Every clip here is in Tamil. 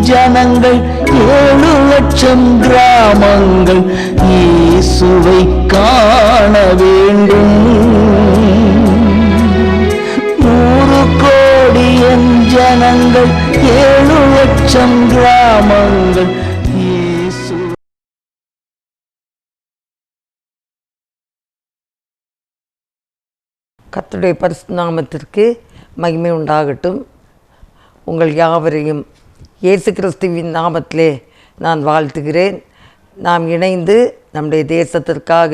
ஜனங்கள் 7 லட்சம் கிராமங்கள் இயேசுவை காண வேண்டும். 100 கோடி ஜனங்கள் 7 லட்சம் கிராமங்கள் இயேசு. கர்த்தருடைய பரிசுத்த நாமத்திற்கு மகிமை உண்டாகட்டும். உங்கள் யாவரையும் இயேசு கிறிஸ்துவின் நாமத்திலே நான் வாழ்த்துகிறேன். நாம் இணைந்து நம்முடைய தேசத்திற்காக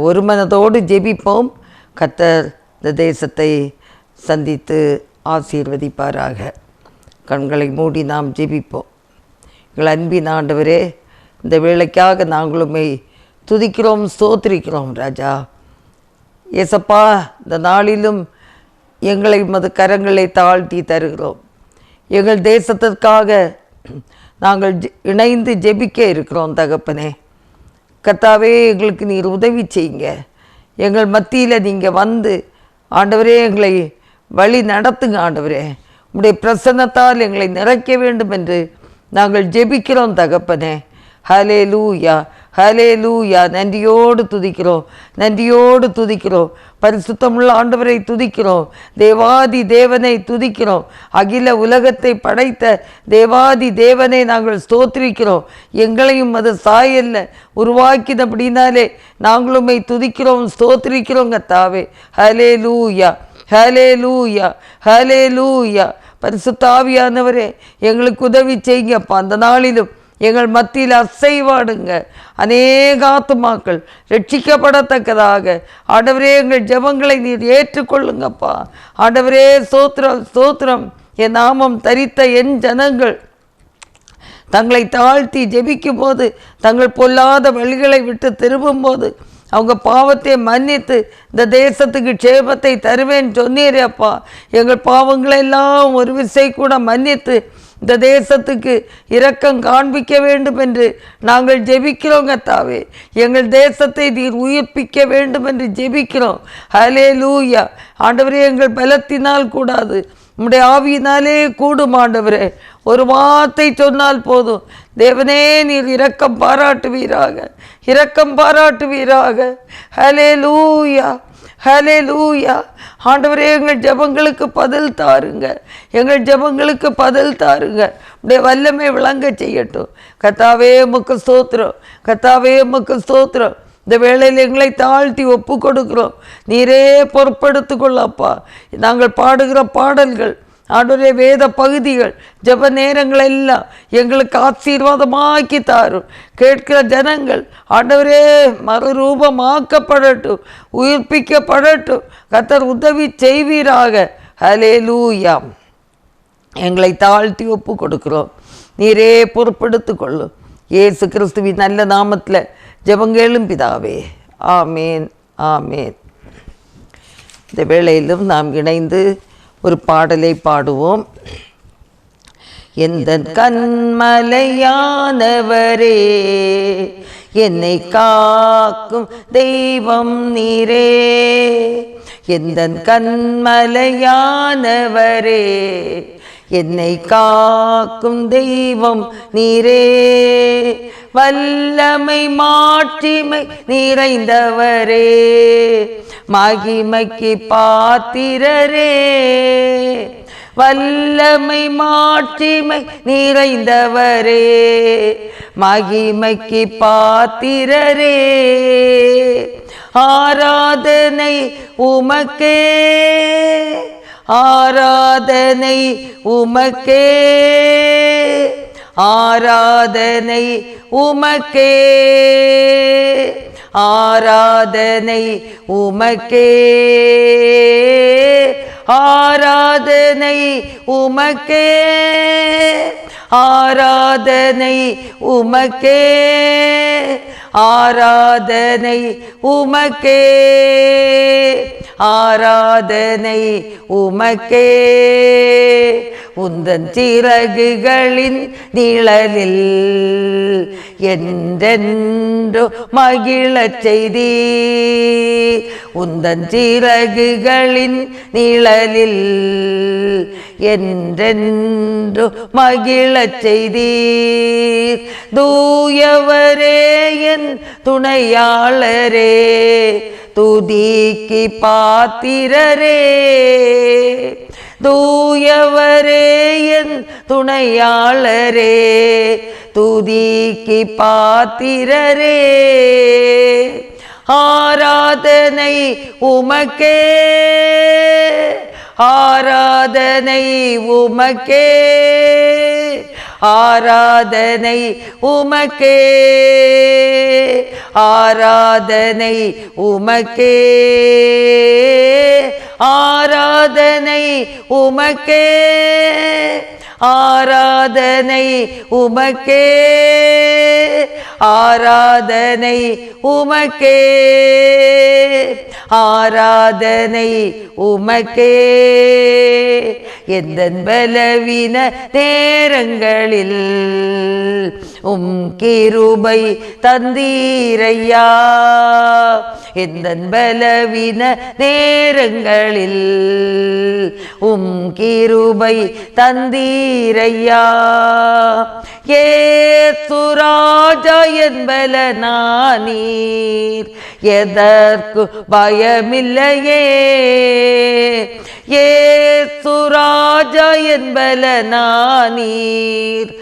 ஒரு மனதோடு ஜெபிப்போம். கர்த்தர் இந்த தேசத்தை சந்தித்து ஆசீர்வதிப்பாராக. கண்களை மூடி நாம் ஜெபிப்போம். எங்கள் அன்பின் ஆண்டவரே, இந்த வேளைக்காக நாங்களுமே துதிக்கிறோம், ஸ்தோத்திரிக்கிறோம். ராஜா ஏசப்பா, இந்த நாளிலும் எங்களை உமது கரங்களை தாழ்த்தி தருகிறோம். எங்கள் தேசத்திற்காக நாங்கள் இணைந்து ஜெபிக்க இருக்கிறோம். தகப்பனே கர்த்தாவே, எங்களுக்கு நீர் உதவி செய்யுங்க. எங்கள் மத்தியில் நீங்கள் வந்து ஆண்டவரே எங்களை வழி நடத்துங்க. ஆண்டவரே, உம்முடைய பிரசன்னத்தால் எங்களை நிறைக்க வேண்டும் என்று நாங்கள் ஜெபிக்கிறோம். தகப்பனே, ஹல்லேலூயா, ஹல்லேலூயா. நன்றியோடு துதிக்கிறோம், நன்றியோடு துதிக்கிறோம். பரிசுத்தமுள்ள ஆண்டவரை துதிக்கிறோம், தேவாதி தேவனை துதிக்கிறோம். அகில உலகத்தை படைத்த தேவாதி தேவனை நாங்கள் ஸ்தோத்திரிக்கிறோம். எங்களையும் அது சாயல்ல உருவாக்கினபடினாலே நாங்களுமே துதிக்கிறோம், ஸ்தோத்திரிக்கிறோம். கர்த்தாவே, ஹல்லேலூயா, ஹல்லேலூயா, ஹல்லேலூயா. பரிசுத்த ஆவியானவரே, எங்களுக்கு உதவி செய்யுங்கப்பா. அந்த நாளிலும் எங்கள் மத்தியில் அசைவாடுங்க. அநேக ஆத்துமாக்கள் ரட்சிக்கப்படத்தக்கதாக ஆண்டவரே எங்கள் ஜெபங்களை நீர் ஏற்றுக்கொள்ளுங்கப்பா. ஆண்டவரே ஸ்தோத்திரம், ஸ்தோத்திரம். என் நாமம் தரித்த என் ஜனங்கள் தங்களை தாழ்த்தி ஜெபிக்கும் போது, தங்கள் பொல்லாத வழிகளை விட்டு திரும்பும்போது, அவங்க பாவத்தை மன்னித்து இந்த தேசத்துக்கு க்ஷேமத்தை தருவேன் சொன்னீரே அப்பா. எங்கள் பாவங்களெல்லாம் ஒரு விசை கூட மன்னித்து இந்த தேசத்துக்கு இரக்கம் காண்பிக்க வேண்டும் என்று நாங்கள் ஜெபிக்கிறோம். கர்த்தாவே, எங்கள் தேசத்தை நீர் உயிர்ப்பிக்க வேண்டும் என்று ஜெபிக்கிறோம். ஹல்லேலூயா. ஆண்டவரே, எங்கள் பலத்தினால் கூடாது, உம்முடைய ஆவியினாலே கூடும். ஆண்டவரே, ஒரு வார்த்தை சொன்னால் போதும். தேவனே, நீர் இரக்கம் பாராட்டுவீராக, இரக்கம் பாராட்டுவீராக. ஹல்லேலூயா, ஹல்லேலூயா. ஆண்டவரே, எங்கள் ஜெபங்களுக்கு பதில் தாருங்க, எங்கள் ஜெபங்களுக்கு பதில் தாருங்க. உடைய வல்லமை விளங்க செய்யட்டும். கர்த்தாவே, உமக்கு ஸ்தோத்திரம், கர்த்தாவே, உமக்கு ஸ்தோத்திரம். இந்த வேளையில் எங்களை தாழ்த்தி ஒப்பு கொடுக்கிறோம். நீரே பொறுப்படுத்து கொள்ளப்பா. நாங்கள் பாடுகிற பாடல்கள் ஆண்டவரே, வேத பகுதிகள், ஜெப நேரங்கள் எல்லாம் எங்களுக்கு ஆசீர்வாதமாக்கி தாரும். கேட்கிற ஜனங்கள் ஆண்டவரே மறுரூபமாக்கப்படட்டும், உயிர்ப்பிக்கப்படட்டும். கர்த்தர் உதவி செய்வீராக. ஹல்லேலூயா. எங்களை தாழ்த்தி ஒப்பு கொடுக்கிறோம். நீரே பொறுப்படுத்து கொள்ளும். இயேசு கிறிஸ்துவின் நல்ல நாமத்தில் ஜெபங்களும் பிதாவே, ஆமேன், ஆமேன். இந்த வேளையிலும் நாம் இணைந்து ஒரு பாடலை பாடுவோம். எந்தன் கண்மலையானவரே, என்னை காக்கும் தெய்வம் நீரே. எந்தன் கண்மலையானவரே, என்னை காக்கும் தெய்வம் நீரே. வல்லமை மாட்சிமை நிறைந்தவரே, மகிமைக்கு பாத்திரரே. வல்லமை மாட்சிமை நிறைந்தவரே, மகிமைக்கு பாத்திரரே. ஆராதனை உமக்கே, ஆராதனை உமக்கே, ஆராதனை உமக்கே, ஆராதனை உமக்கே, ஆராதனை உமக்கே, ஆராதனை உமக்கே, ஆராதனை உமக்கே, ஆராதனை உமக்கே. உந்தன் சிறகுகளின் நிழலில் என்றென்றோ மகிழச் செய்தீர். உந்தன் சிறகுகளின் நிழலில் என்றென்று மகிழச் செய்தீர். தூயவரே என் துணையாளரே, துதிக்கு பாத்திரரே. தூயவரே என் துணையாளரே, துதிக்கு பாத்திரரே. ஆராதனை உமக்கே, ஆராதனை உமக்கே, ஆராதனை உமக்கே, ஆராதனை உமக்கே, ஆராதனை உமக்கே, ஆராதனை உமக்கே, ஆராதனை உமக்கே, ஆராதனை உமக்கே. எந்தன் பலவீன நேரங்களில் கிருபை தந்தீரையா. எந்தன் பலவீன நேரங்களில் கிருபை தந்தீரையா. ஏசுராஜா என்பல நானீர், எதற்கு பயமில்லையே. ஏசுராஜா என்பல நானீர்,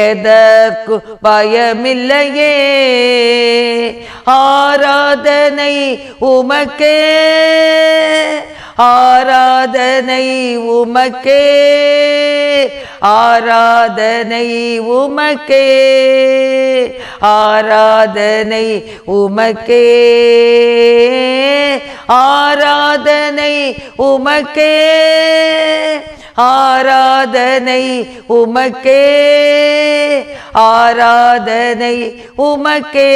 எதற்கு பயமில்லையே. ஆராதனை உமக்கே, ஆராதனை உமக்கே, ஆராதனை உமக்கே, ஆராதனை உமக்கே, ஆராதனை உமக்கே, ஆராதனை உமக்கே, ஆராதனை உமக்கே,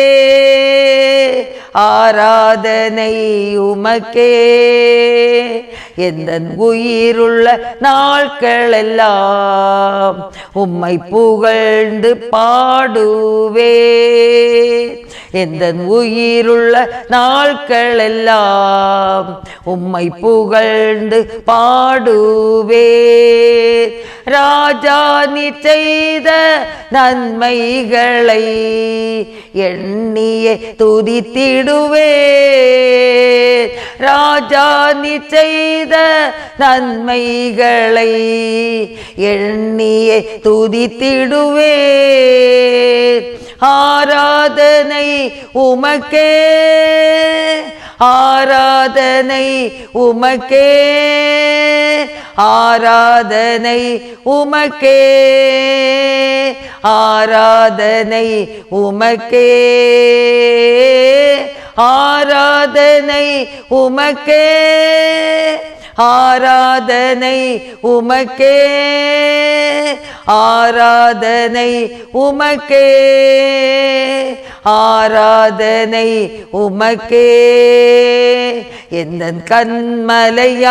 ஆராதனை உமக்கே. எந்தன் உயிருள்ள நாட்களெல்லாம் உம்மை புகழ்ந்து பாடுவே. எந்தன் உயிருள்ள நாட்களெல்லாம் உம்மை புகழ்ந்து பாடுவே. ராஜா நீ செய்த நன்மைகளை எண்ணியே துதித்திடுவே. ராஜா நீ செய்த நன்மைகளை எண்ணியே துதித்திடுவே. ஆராதனை உமக்கே, ஆராதனை உமக்கே, ஆராதனை உமக்கே, ஆராதனை உமக்கே, ஆராதனை உமக்கே, ஆராதனை உமக்கே, ஆராதனை உமக்கே, ஆராதனை உமக்கே. எந்தன் கண்மலையானவரே,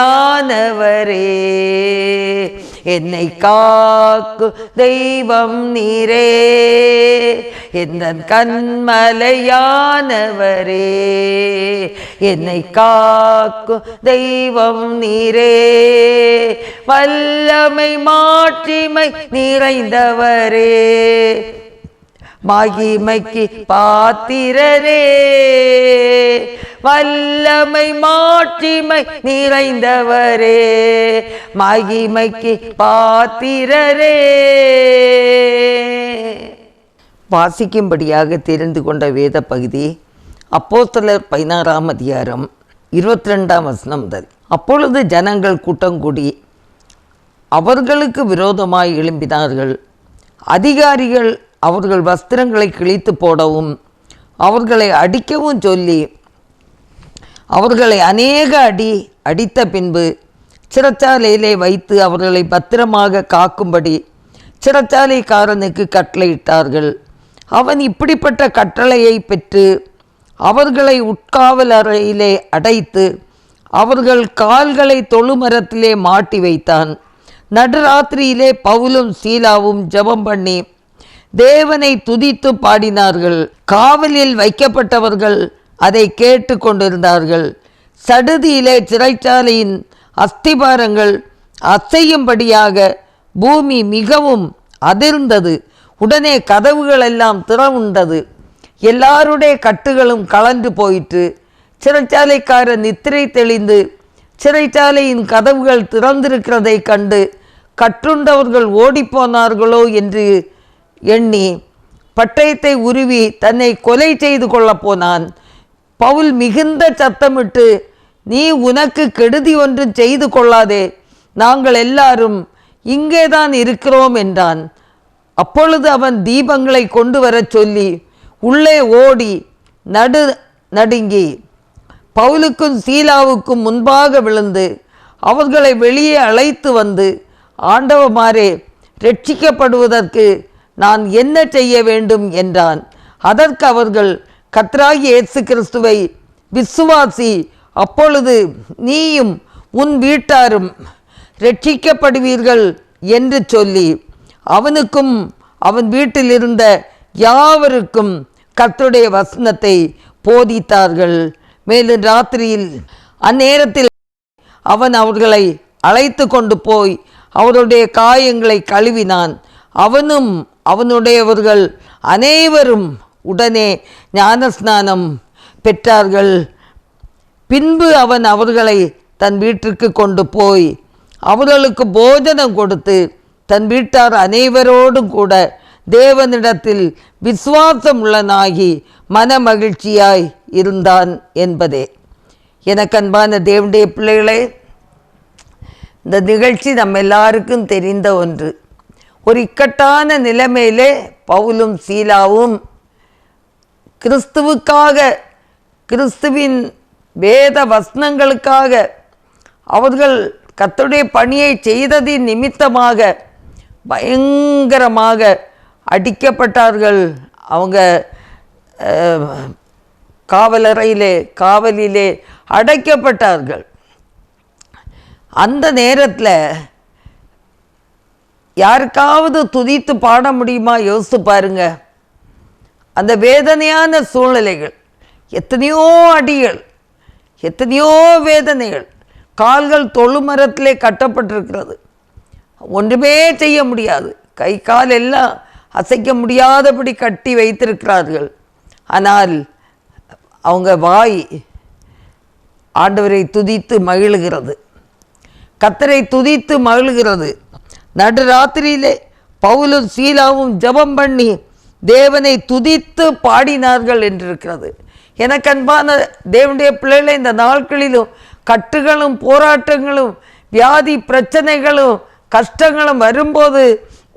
என்னை காக்கு தெய்வம் நீரே. எந்தன் கண்மலையானவரே, என்னை காக்கு தெய்வம் நீரே. வல்லமை மாட்சிமை நிறைந்தவரே, மகிமைக்கு பாத்திரரே. வல்லமை மாட்சிமை நிறைந்தவரே, மகிமைக்கு பாத்திரரே. வாசிக்கும்படியாக தெரிந்து கொண்ட வேத பகுதி அப்போஸ்தலர் 16ஆம் அதிகாரம் 22ஆம் வசனம் முதல். அப்பொழுது ஜனங்கள் கூட்டங்கூடி அவர்களுக்கு விரோதமாய் எழும்பினார்கள். அதிகாரிகள் அவர்கள் வஸ்திரங்களை கிழித்து போடவும் அவர்களை அடிக்கவும் சொல்லி அவர்களை அநேக அடித்த பின்பு சிறைச்சாலையிலே வைத்து அவர்களை பத்திரமாக காக்கும்படி சிறைச்சாலைக்காரனுக்கு கட்டளையிட்டார்கள். அவன் இப்படிப்பட்ட கட்டளையை பெற்று அவர்களை உட்காவல் அறையிலே அடைத்து அவர்கள் கால்களை தொழுமரத்திலே மாட்டி வைத்தான். நடுராத்திரியிலே பவுலும் சீலாவும் ஜெபம் பண்ணி தேவனை துதித்து பாடினார்கள். காவலில் வைக்கப்பட்டவர்கள் அதை கேட்டு கொண்டிருந்தார்கள். சடுதியிலே சிறைச்சாலையின் அஸ்திபாரங்கள் அசையும்படியாக பூமி மிகவும் அதிர்ந்தது. உடனே கதவுகள் எல்லாம் திறவுண்டது. எல்லாருடைய கட்டுகளும் கலந்து போயிற்று. சிறைச்சாலைக்காரர் நித்திரை தெளிந்து சிறைச்சாலையின் கதவுகள் திறந்திருக்கிறதை கண்டு கட்டுண்டவர்கள் ஓடிப்போனார்களோ என்று எண்ணி பட்டயத்தை உருவி தன்னை கொலை செய்து கொள்ளப் போனான். பவுல் மிகுந்த சத்தமிட்டு, நீ உனக்கு கெடுதி ஒன்றும் செய்து கொள்ளாதே, நாங்கள் எல்லாரும் இங்கேதான் இருக்கிறோம் என்றான். அப்பொழுது அவன் தீபங்களை கொண்டு வரச் சொல்லி உள்ளே ஓடி நடுங்கி பவுலுக்கும் சீலாவுக்கும் முன்பாக விழுந்து அவர்களை வெளியே அழைத்து வந்து, ஆண்டவமாரே, ரட்சிக்கப்படுவதற்கு நான் என்ன செய்ய வேண்டும் என்றான். அதற்கு அவர்கள், கர்த்தராகிய இயேசு கிறிஸ்துவை விசுவாசி, அப்பொழுது நீயும் உன் வீட்டாரும் ரட்சிக்கப்படுவீர்கள் என்று சொல்லி அவனுக்கும் அவன் வீட்டில் இருந்த யாவருக்கும் கர்த்தருடைய வசனத்தை போதித்தார்கள். மேலும் ராத்திரியில் அந்நேரத்தில் அவன் அவர்களை அழைத்து கொண்டு போய் அவருடைய காயங்களை கழுவினான். அவனும் அவனுடையவர்கள் அனைவரும் உடனே ஞானஸ்நானம் பெற்றார்கள். பின்பு அவன் அவர்களை தன் வீட்டிற்கு கொண்டு போய் அவர்களுக்கு போஜனம் கொடுத்து தன் வீட்டார் அனைவரோடும் கூட தேவனிடத்தில் விசுவாசம் உள்ளனாகி மன மகிழ்ச்சியாய் இருந்தான் என்பதே. எனக்கு அன்பான தேவனுடைய பிள்ளைகளே, இந்த நிகழ்ச்சி நம்ம எல்லாருக்கும் தெரிந்த ஒன்று. ஒரு இக்கட்டான நிலைமையிலே பவுலும் சீலாவும் கிறிஸ்துவுக்காக, கிறிஸ்துவின் வேத வசனங்களுக்காக அவர்கள் கர்த்தருடைய பணியை செய்ததின் நிமித்தமாக பயங்கரமாக அடிக்கப்பட்டார்கள். அவங்க காவலிலே அடைக்கப்பட்டார்கள். அந்த நேரத்தில் யாருக்காவது துதித்து பாட முடியுமா? யோசித்து பாருங்க. அந்த வேதனையான சூழ்நிலைகள், எத்தனையோ அடிகள், எத்தனையோ வேதனைகள். கால்கள் தொழுமரத்திலே கட்டப்பட்டிருக்கிறது, ஒன்றுமே செய்ய முடியாது. கை கால் எல்லாம் அசைக்க முடியாதபடி கட்டி வைத்திருக்கிறார்கள். ஆனால் அவங்க வாய் ஆண்டவரை துதித்து மகிழுகிறது, கர்த்தரை துதித்து மகிழுகிறது. நடுராத்திரியிலே பவுலும் சீலாவும் ஜெபம் பண்ணி தேவனை துதித்து பாடினார்கள் என்றிருக்கிறது. எனக்கு அன்பான தேவனுடைய பிள்ளைகளை, இந்த நாட்களிலும் கட்டுகளும் போராட்டங்களும் வியாதி பிரச்சனைகளும் கஷ்டங்களும் வரும்போது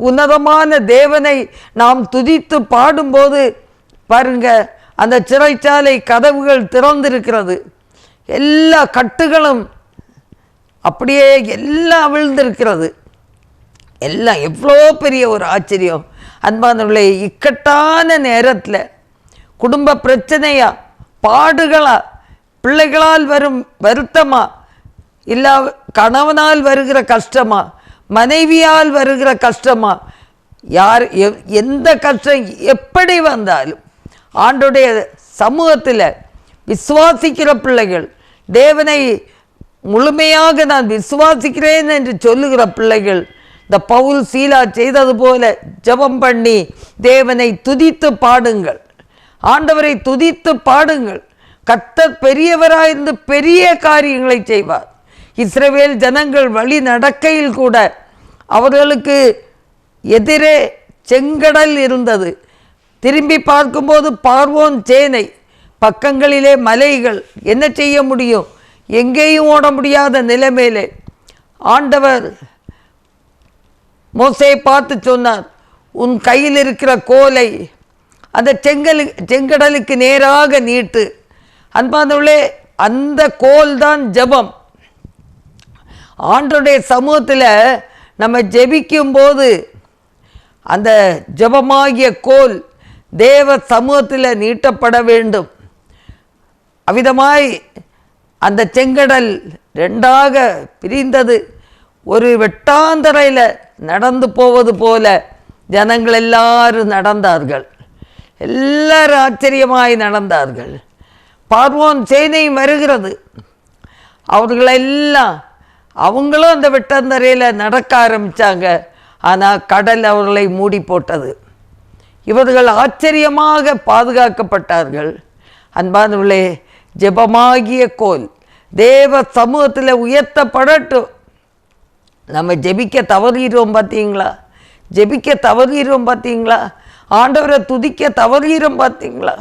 உன்னதமான தேவனை நாம் துதித்து பாடும்போது பாருங்க, அந்த சிறைச்சாலை கதவுகள் திறந்திருக்கிறது. எல்லா கட்டுகளும் அப்படியே எல்லாம் அவிழ்ந்திருக்கிறது. எல்லாம் எவ்வளோ பெரிய ஒரு ஆச்சரியம். அன்பானவர்களே, இக்கட்டான நேரத்தில் குடும்ப பிரச்சனையா, பாடுகளா, பிள்ளைகளால் வரும் வருத்தமா, இல்லை கணவனால் வருகிற கஷ்டமா, மனைவியால் வருகிற கஷ்டமா, யார் எந்த கஷ்டம் எப்படி வந்தாலும் ஆண்டோடைய சமூகத்தில் விசுவாசிக்கிற பிள்ளைகள், தேவனை முழுமையாக நான் விசுவாசிக்கிறேன் என்று சொல்லுகிற பிள்ளைகள், இந்த பவுல் சீலா செய்தது போல ஜெபம் பண்ணி தேவனை துதித்து பாடுங்கள், ஆண்டவரை துதித்து பாடுங்கள். கர்த்தர் பெரியவராயிருந்து பெரிய காரியங்களை செய்வார். இஸ்ரவேல் ஜனங்கள் வழி நடக்கையில் கூட அவர்களுக்கு எதிரே செங்கடல் இருந்தது. திரும்பி பார்க்கும்போது பார்வோன் சேனை, பக்கங்களிலே மலைகள், என்ன செய்ய முடியும்? எங்கேயும் ஓட முடியாத நிலைமையிலே ஆண்டவர் மோசேயை பார்த்து சொன்னார், உன் கையில் இருக்கிற கோலை அந்த செங்கடலுக்கு நேராக நீட்டு. அன்பானவர்களே, அந்த கோல் தான் ஜெபம். ஆண்டவருடைய சமூகத்தில் நம்ம ஜெபிக்கும் போது அந்த ஜெபமாகிய கோல் தேவ சமூகத்தில் நீட்டப்பட வேண்டும். அவ்விதமாய் அந்த செங்கடல் ரெண்டாக பிரிந்தது. ஒரு வெட்டாந்தரையில் நடந்து போவது போல ஜனங்கள் எல்லாரும் நடந்தார்கள். எல்லாரும் ஆச்சரியமாய் நடந்தார்கள். பார்வோன் சேனையும் வருகிறது. அவர்களெல்லாம் அவங்களும் அந்த வெட்டாந்தரையில் நடக்க ஆரம்பித்தாங்க. ஆனால் கடல் அவர்களை மூடி போட்டது. இவர்கள் ஆச்சரியமாக பாதுகாக்கப்பட்டார்கள். அன்பானவர்களே, ஜெபமாகிய கோல் தேவ சமூகத்தில் உயர்த்தப்படட்டும். நம்ம ஜெபிக்க தவறுகிறோம் பார்த்தீங்களா? ஜெபிக்க தவறுகிறோம் பார்த்தீங்களா? ஆண்டவரை துதிக்க தவறுகிறோம் பார்த்தீங்களா?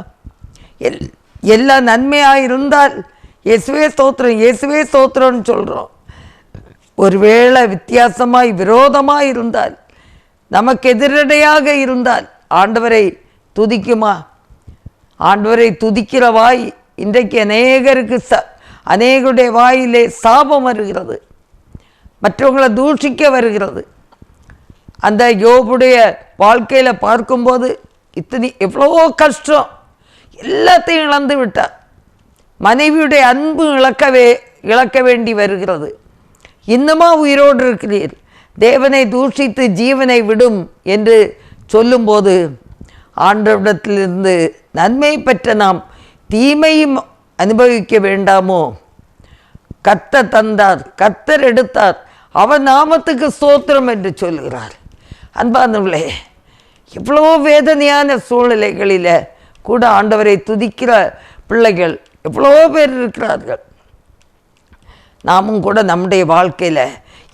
எல்லாம் நன்மையாக இருந்தால் இயேசுவே ஸ்தோத்திரம், இயேசுவே ஸ்தோத்திரம்னு சொல்கிறோம். ஒருவேளை வித்தியாசமாய் விரோதமாக இருந்தால், நமக்கு எதிரடையாக இருந்தால் ஆண்டவரை துதிக்குமா? ஆண்டவரை துதிக்கிற வாய் இன்றைக்கு அநேகருக்கு அநேகருடைய வாயிலே சாபம் வருகிறது, மற்றவங்களை தூஷிக்க வருகிறது. அந்த யோபுடைய வாழ்க்கையில் பார்க்கும்போது எவ்வளோ கஷ்டம், எல்லாத்தையும் இழந்து விட்டார். மனைவியுடைய அன்பு இழக்க வேண்டி வருகிறது. இன்னுமா உயிரோடு இருக்கிறீர், தேவனை தூஷித்து ஜீவனை விடும் என்று சொல்லும்போது ஆண்டவரிடத்திலிருந்து நன்மை பெற்ற நாம் தீமையும் அனுபவிக்க வேண்டாமோ? கர்த்தர் தந்தார், கர்த்தர் எடுத்தார், அவர் நாமத்துக்கு ஸ்தோத்திரம் என்று சொல்கிறார். அன்பானவர்களே, எவ்வளோ வேதனையான சூழ்நிலைகளில் கூட ஆண்டவரை துதிக்கிற பிள்ளைகள் எவ்வளோ பேர் இருக்கிறார்கள். நாமும் கூட நம்முடைய வாழ்க்கையில்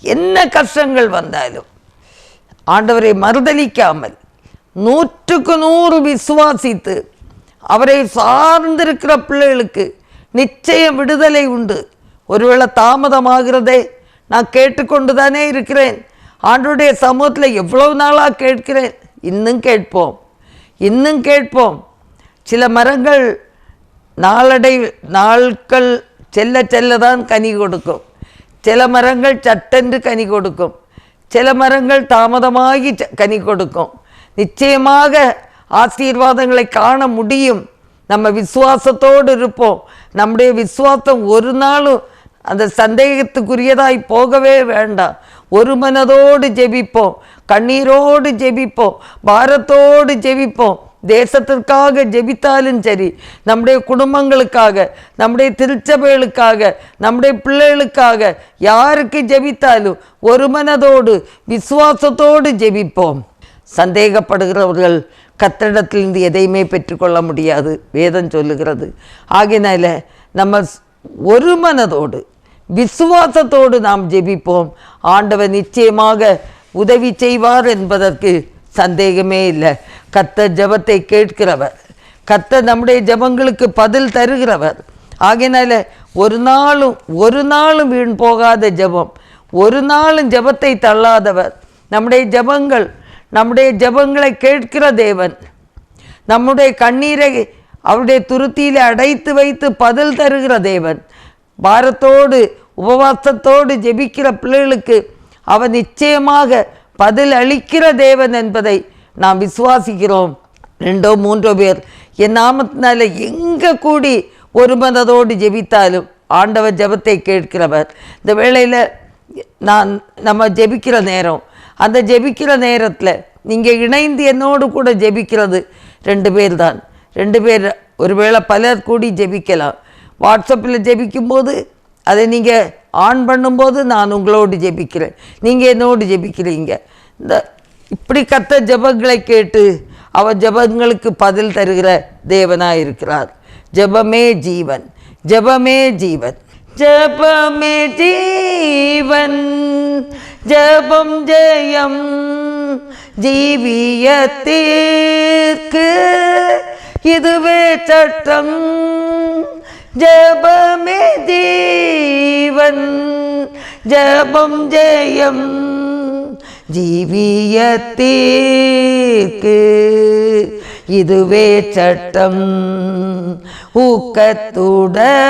என்ன கஷ்டங்கள் வந்தாலும் ஆண்டவரை மறுதலிக்காமல் 100க்கு 100 விசுவாசித்து அவரை சார்ந்திருக்கிற பிள்ளைகளுக்கு நிச்சயம் விடுதலை உண்டு. ஒருவேளை தாமதமாகிறதே, நான் கேட்டுக்கொண்டு தானே இருக்கிறேன். ஆண்டவருடைய சமூகத்தில் எவ்வளவு நாளாக கேட்கிறேன். இன்னும் கேட்போம், இன்னும் கேட்போம். சில மரங்கள் நாட்கள் செல்ல செல்ல தான் கனி கொடுக்கும். சில மரங்கள் சட்டென்று கனி கொடுக்கும். சில மரங்கள் தாமதமாகி கனி கொடுக்கும். நிச்சயமாக ஆசீர்வாதங்களை காண முடியும். நம்ம விசுவாசத்தோடு இருப்போம். நம்முடைய விசுவாசம் ஒரு நாளும் அந்த சந்தேகத்துக்குரியதாய் போகவே வேண்டாம். ஒரு மனதோடு ஜெபிப்போம், கண்ணீரோடு ஜெபிப்போம், பாரத்தோடு ஜெபிப்போம். தேசத்திற்காக ஜெபித்தாலும் சரி, நம்முடைய குடும்பங்களுக்காக, நம்முடைய திருச்சபைகளுக்காக, நம்முடைய பிள்ளைகளுக்காக, யாருக்கு ஜெபித்தாலும் ஒரு மனதோடு விசுவாசத்தோடு ஜெபிப்போம். சந்தேகப்படுகிறவர்கள் கர்த்தரிடத்திலிருந்து எதையுமே பெற்றுக்கொள்ள முடியாது, வேதம் சொல்லுகிறது. ஆகையினால நம்ம ஒரு மனதோடு விசுவாசத்தோடு நாம் ஜெபிப்போம். ஆண்டவர் நிச்சயமாக உதவி செய்வார் என்பதற்கு சந்தேகமே இல்லை. கர்த்தர் ஜெபத்தை கேட்கிறவர், கர்த்தர் நம்முடைய ஜெபங்களுக்கு பதில் தருகிறவர். ஆகையினால ஒரு நாளும் வீண் போகாத ஜெபம், ஒரு நாளும் ஜெபத்தை தள்ளாதவர். நம்முடைய ஜெபங்களை கேட்கிற தேவன், நம்முடைய கண்ணீரை அவருடைய துருத்தியில் அடைத்து வைத்து பதில் தருகிற தேவன். பாரத்தோடு உபவாசத்தோடு ஜெபிக்கிற பிள்ளைகளுக்கு அவர் நிச்சயமாக பதில் அளிக்கிற தேவன் என்பதை நாம் விசுவாசிக்கிறோம். 2 3 பேர் என் நாமத்தினால எங்கே கூடி ஒரு மனதோடு ஜெபித்தாலும் ஆண்டவர் ஜெபத்தை கேட்கிறவர். இந்த வேளையில் நம்ம ஜெபிக்கிற நேரம், அந்த ஜெபிக்கிற நேரத்தில் நீங்கள் இணைந்து என்னோடு கூட ஜெபிக்கிறது 2 பேர் தான். 2 பேர், ஒருவேளை பலர் கூடி ஜெபிக்கலாம். வாட்ஸ்அப்பில் ஜெபிக்கும்போது அதை நீங்கள் ஆன் பண்ணும்போது நான் உங்களோடு ஜெபிக்கிறேன், நீங்கள் என்னோடு ஜெபிக்கிறீங்க. இப்படி கர்த்தர் ஜெபங்களை கேட்டு அவர் ஜெபங்களுக்கு பதில் தருகிற தேவனாக இருக்கிறார். ஜெபமே ஜீவன், ஜெபமே ஜீவன், ஜெபமே ஜீவன், ஜெபம் ஜெயம் ஜீவியத்திற்கு இதுவே சட்டம். ஜெபமே ஜீவன், ஜெபம் ஜெயம் ஜீவியத்திற்கு இதுவே சட்டம். ஊக்கத்துடனே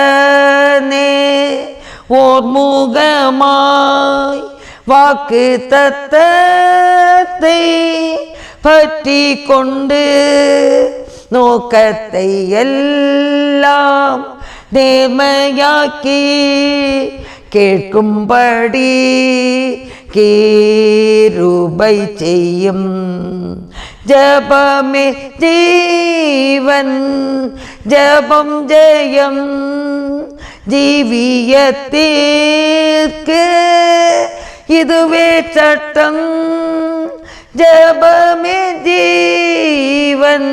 ஓர் முகமாய் வாக்கு தத்தத்தை பற்றி கொண்டு நோக்கத்தை எல்லாம் நேர்மையாக்கி கேட்கும்படி கிருபை செய்யும். ஜெபமே ஜீவன், ஜெபம் ஜெயம் ஜீவியத்திற்கு இதுவே சட்டம். ஜபமே ஜீவன்,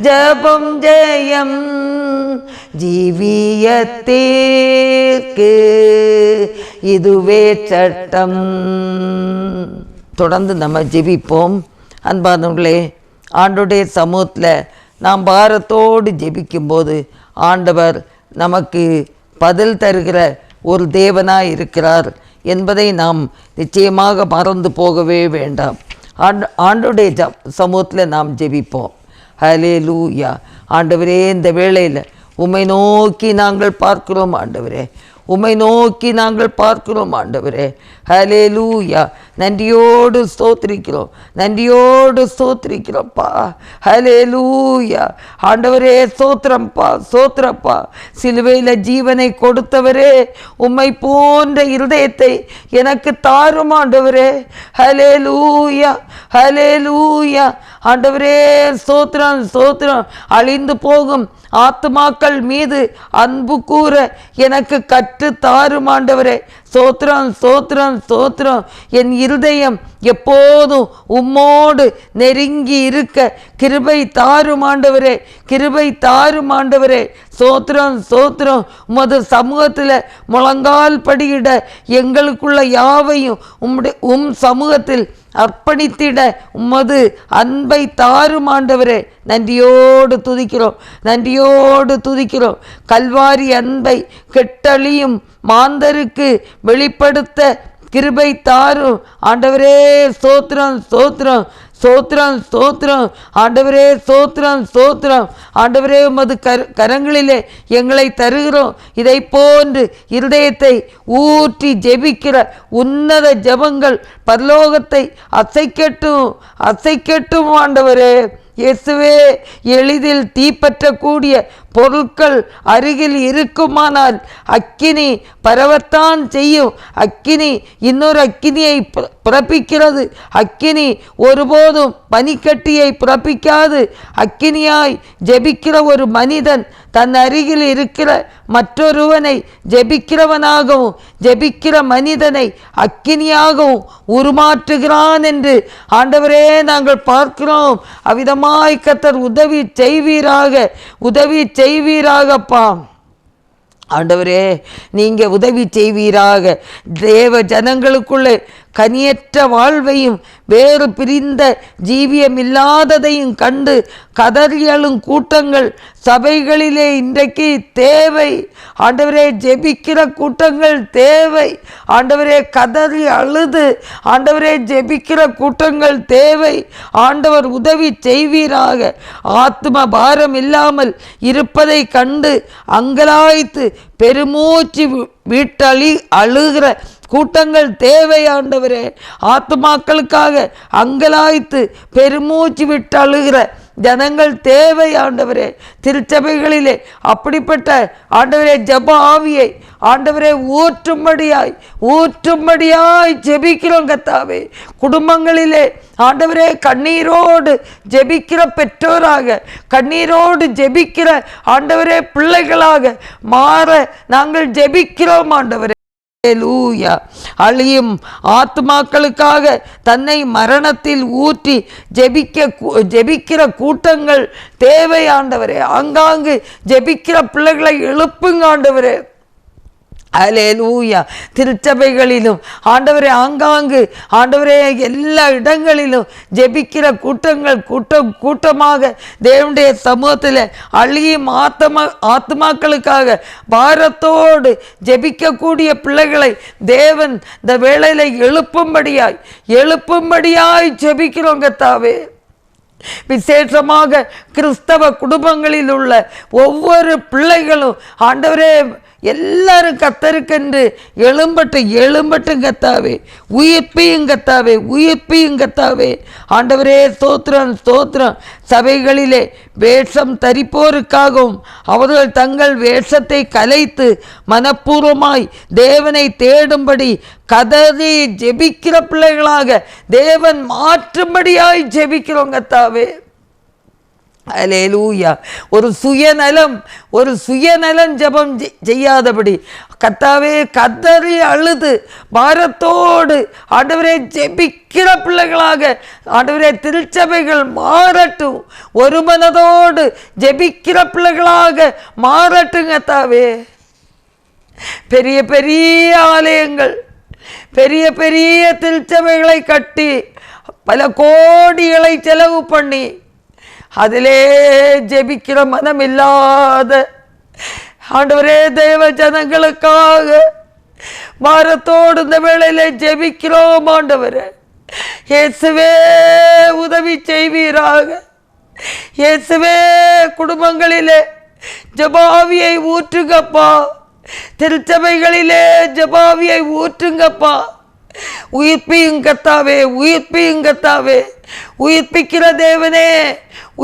ஜபம் ஜெயம், ஜீவியத்திற்கு இதுவே சட்டம். தொடர்ந்து நம்ம ஜெபிப்போம். அன்பானவர்களே, ஆண்டவருடைய சமூகத்தில் நாம் பாரத்தோடு ஜெபிக்கும்போது ஆண்டவர் நமக்கு பதில் தருகிற ஒரு தேவனாய் இருக்கிறார் என்பதை நாம் நிச்சயமாக மறந்து போகவே வேண்டாம். ஆண்டவருடைய சமூகத்தில் நாம் ஜெபிப்போம். ஹல்லேலூயா. ஆண்டவரே, இந்த வேளையில் உம்மை நோக்கி நாங்கள் பார்க்கிறோம் ஆண்டவரே, உம்மை நோக்கி நாங்கள் பார்க்கிறோம் ஆண்டவரே. ஹல்லேலூயா. நன்றியோடு ஸ்தோத்திரிக்கிறோம், நன்றியோடு ஸ்தோத்திரிக்கிறோம்ப்பா. ஹல்லேலூயா. ஆண்டவரே, ஸ்தோத்திரம்ப்பா, ஸ்தோத்திரப்பா. சிலுவையில் ஜீவனை கொடுத்தவரே, உம்மை போன்ற இருதயத்தை எனக்கு தாரும் ஆண்டவரே. ஹல்லேலூயா, ஹல்லேலூயா. ஆண்டவரே, ஸ்தோத்திரம், ஸ்தோத்திரம். அழிந்து போகும் ஆத்துமாக்கள் மீது அன்பு கூற எனக்கு கற்று தாரும் ஆண்டவரே. ஸ்தோத்திரம், ஸ்தோத்திரம், ஸ்தோத்திரம். என் இருதயம் எப்போதும் உம்மோடு நெருங்கி இருக்க கிருபை தாரும் ஆண்டவரே, கிருபை தாரும் ஆண்டவரே. ஸ்தோத்திரம், ஸ்தோத்திரம். உமது சமூகத்தில் முழங்கால் படியிட எங்களுக்குள்ள யாவையும் உம் சமூகத்தில் அர்ப்பணித்திட உமது அன்பை தாரும் ஆண்டவரே. நன்றியோடு துதிக்கிறோம், நன்றியோடு துதிக்கிறோம். கல்வாரி அன்பை கெட்டழியும் மாந்தருக்கு வெளிப்படுத்த கிருபை தாரும் ஆண்டவரே. ஸ்தோத்திரம், ஸ்தோத்திரம், ஸ்தோத்திரம், ஸ்தோத்திரம். ஆண்டவரே, ஸ்தோத்திரம், ஸ்தோத்திரம். ஆண்டவரே, உமது கரங்களிலே எங்களை தருகிறோம். இதை போன்று இருதயத்தை ஊற்றி ஜெபிக்கிற உன்னத ஜெபங்கள் பரலோகத்தை அசைக்கட்டும், அசைக்கட்டும் ஆண்டவரே. இயேசுவே, எளிதில் தீப்பற்றக்கூடிய பொருட்கள் அருகில் இருக்குமானால் அக்கினி பரவத்தான் செய்யும். அக்கினி இன்னொரு அக்கினியை பிறப்பிக்கிறது. அக்கினி ஒருபோதும் பனிக்கட்டியை பிறப்பிக்காது. அக்கினியாய் ஜெபிக்கிற ஒரு மனிதன் தன் அருகில் இருக்கிற மற்றொருவனை ஜெபிக்கிறவனாகவும் ஜெபிக்கிற மனிதனை அக்கினியாகவும் உருமாற்றுகிறான் என்று ஆண்டவரே நாங்கள் பார்க்கிறோம். அவ்விதமாய் கர்த்தர் உதவி செய்வீராக, உதவி செய்வீராகப்பா. ஆண்டவரே, நீங்க உதவி செய்வீராக. தேவ ஜனங்களுக்குள்ளே கனியற்ற வாழ்வையும் வேறு பிரிந்த ஜீவியம் இல்லாததையும் கண்டு கதறியலும் கூட்டங்கள் சபைகளிலே இன்றைக்கு தேவை. ஆண்டவரே, ஜெபிக்கிற கூட்டங்கள் தேவை. ஆண்டவரே, கதறி அழுது ஆண்டவரே ஜெபிக்கிற கூட்டங்கள் தேவை. ஆண்டவர் உதவி செய்வீராக. ஆத்ம பாரம் இல்லாமல் இருப்பதை கண்டு அங்கலாய்த்து பெருமூச்சு வீட்டளி அழுகிற கூட்டங்கள் தேவை ஆண்டவரே. ஆத்துமாக்களுக்காக அங்கலாய்த்து பெருமூச்சு விட்டு அழுகிற ஜனங்கள் தேவை ஆண்டவரே. திருச்சபைகளிலே அப்படிப்பட்ட ஆண்டவரே ஜப ஆவியை ஆண்டவரே ஊற்றும்படியாய் ஜெபிக்கிறோம் கர்த்தாவே. குடும்பங்களிலே ஆண்டவரே கண்ணீரோடு ஜெபிக்கிற பெற்றோராக, கண்ணீரோடு ஜெபிக்கிற ஆண்டவரே பிள்ளைகளாக மாற நாங்கள் ஜெபிக்கிறோம் ஆண்டவரே. ஹல்லேலூயா. அழியும் ஆத்மாக்களுக்காக தன்னை மரணத்தில் ஊற்றி ஜெபிக்கிற கூட்டங்கள் தேவை ஆண்டவரே. ஆங்காங்கு ஜெபிக்கிற பிள்ளைகளை எழுப்புங்க ஆண்டவரே. ஹல்லேலூயா. திருச்சபைகளிலும் ஆண்டவரே ஆங்காங்கு ஆண்டவரே எல்லா இடங்களிலும் ஜெபிக்கிற கூட்டங்கள் கூட்டமாக தேவனுடைய சமூகத்தில் அழியும் ஆத்மாக்களுக்காக பாரத்தோடு ஜெபிக்கக்கூடிய பிள்ளைகளை தேவன் இந்த வேளையில் எழுப்பும்படியாய் ஜெபிக்கிறோம் கர்த்தாவே. விசேஷமாக கிறிஸ்தவ குடும்பங்களில் உள்ள ஒவ்வொரு பிள்ளைகளும் ஆண்டவரே எல்லாரும் கர்த்தருக்கென்று எழும்பட்டும் கர்த்தாவே. உயிர்ப்பியும் கர்த்தாவே. ஆண்டவரே, ஸ்தோத்திரம், ஸ்தோத்திரம். சபைகளிலே வேஷம் தரிப்போருக்காகவும் அவர்கள் தங்கள் வேஷத்தை கலைத்து மனப்பூர்வமாய் தேவனை தேடும்படி கதறி ஜெபிக்கிற பிள்ளைகளாக தேவன் மாற்றும்படியாய் ஜெபிக்கிறோம் கர்த்தாவே. ஹல்லேலூயா. ஒரு சுயநலம் ஜெபம் செய்யாதபடி கர்த்தாவே கதறி அழுது பாரத்தோடு ஆண்டவரே ஜெபிக்கிற பிள்ளைகளாக ஆண்டவரே திருச்சபைகள் மாறட்டும். ஒரு மனதோடு ஜெபிக்கிற பிள்ளைகளாக மாறட்டும் கர்த்தாவே. பெரிய பெரிய ஆலயங்கள், பெரிய பெரிய திருச்சபைகளை கட்டி பல கோடிகளை செலவு பண்ணி அதிலே ஜெபிக்கிற மனம் இல்லாத ஆண்டவரே தேவ ஜனங்களுக்காக பாரத்தோடு இந்த வேளையிலே ஜெபிக்கிறோம். ஆண்டவரே இயேசுவே உதவி செய்வீராக. இயேசுவே குடும்பங்களிலே ஜெபாவியை ஊற்றுங்கப்பா. திருச்சபைகளிலே ஜெபாவியை ஊற்றுங்கப்பா. உயிர்ப்பியுங்கத்தாவே, உயிர்ப்பியுங்கத்தாவே. உயிர்ப்பிக்கிற தேவனே,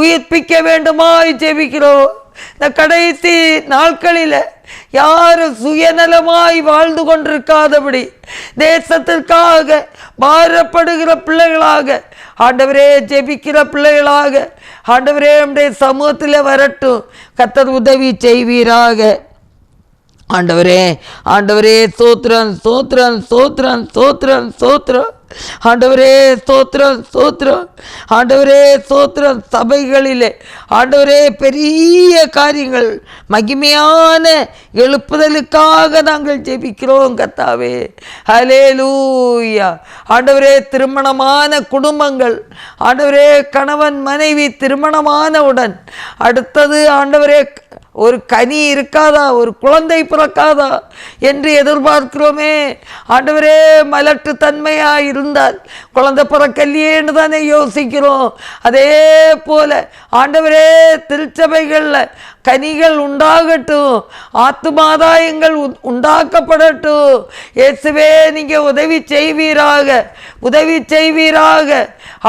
உயிர்ப்பிக்க வேண்டுமாய் ஜெபிக்கிறோம். இந்த கடைசி நாட்களில் யாரும் சுயநலமாய் வாழ்ந்து கொண்டிருக்காதபடி தேசத்திற்காக பாரப்படுகிற பிள்ளைகளாக ஆண்டவரே ஜெபிக்கிற பிள்ளைகளாக ஆண்டவரே நம்முடைய சமூகத்தில் வரட்டும். கர்த்தர் உதவி செய்வீராக. ஆண்டவரே ஆண்டவரே ஸ்தோத்திரம் ஸ்தோத்திரம் ஸ்தோத்திரம் ஸ்தோத்திரம் ஸ்தோத்திரம். ஆண்டவரே ஸ்தோத்திரம் ஸ்தோத்திரம். ஆண்டவரே ஸ்தோத்திரம். சபைகளிலே ஆண்டவரே பெரிய காரியங்கள் மகிமையான எழுப்புதலுக்காக நாங்கள் ஜெபிக்கிறோம் கர்த்தாவே. ஹல்லேலூயா. ஆண்டவரே திருமணமான குடும்பங்கள், ஆண்டவரே கணவன் மனைவி திருமணமானவுடன் அடுத்தது ஆண்டவரே ஒரு கனி இருக்காதா, ஒரு குழந்தை பிறக்காதா என்று எதிர்பார்க்கிறோமே. ஆண்டவரே மலட்டு தன்மையாக இருந்தால் குழந்தை பிறக்கல்லையேன்னு தானே யோசிக்கிறோம். அதே போல ஆண்டவரே திருச்சபைகளில் கனிகள் உண்டாகட்டும், ஆத்துமாதாயங்கள் உண்டாக்கப்படட்டும். இயேசுவே நீங்கள் உதவி செய்வீராக, உதவி செய்வீராக.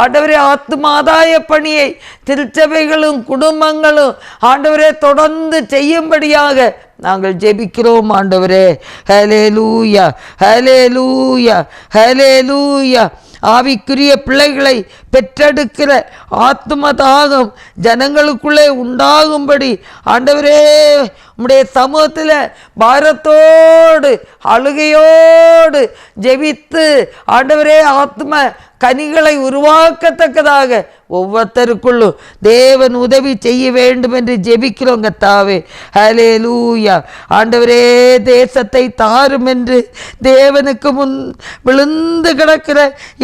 ஆண்டவரே ஆத்துமாதாய பணியை திருச்சபைகளும் குடும்பங்களும் ஆண்டவரே தொடர்ந்து செய்யும்படியாக நாங்கள் ஜெபிக்கிறோம் ஆண்டவரே. ஹல்லேலூயா ஹல்லேலூயா ஹல்லேலூயா. ஆவிக்குரிய பிள்ளைகளை பெற்றெடுக்கிற ஆத்தும தாகம் ஜனங்களுக்குள்ளே உண்டாகும்படி ஆண்டவரே உம்முடைய சமூகத்தில் பாரத்தோடு அழுகையோடு ஜெபித்து ஆண்டவரே ஆத்ம கனிகளை உருவாக்கத்தக்கதாக ஒவ்வொருத்தருக்குள்ளும் தேவன் உதவி செய்ய வேண்டும் என்று ஜெபிக்கிறோம் கர்த்தாவே. ஹல்லேலூயா. ஆண்டவரே தேசத்தை தாரும் என்று தேவனுக்கு முன் விழுந்து கிடக்கிற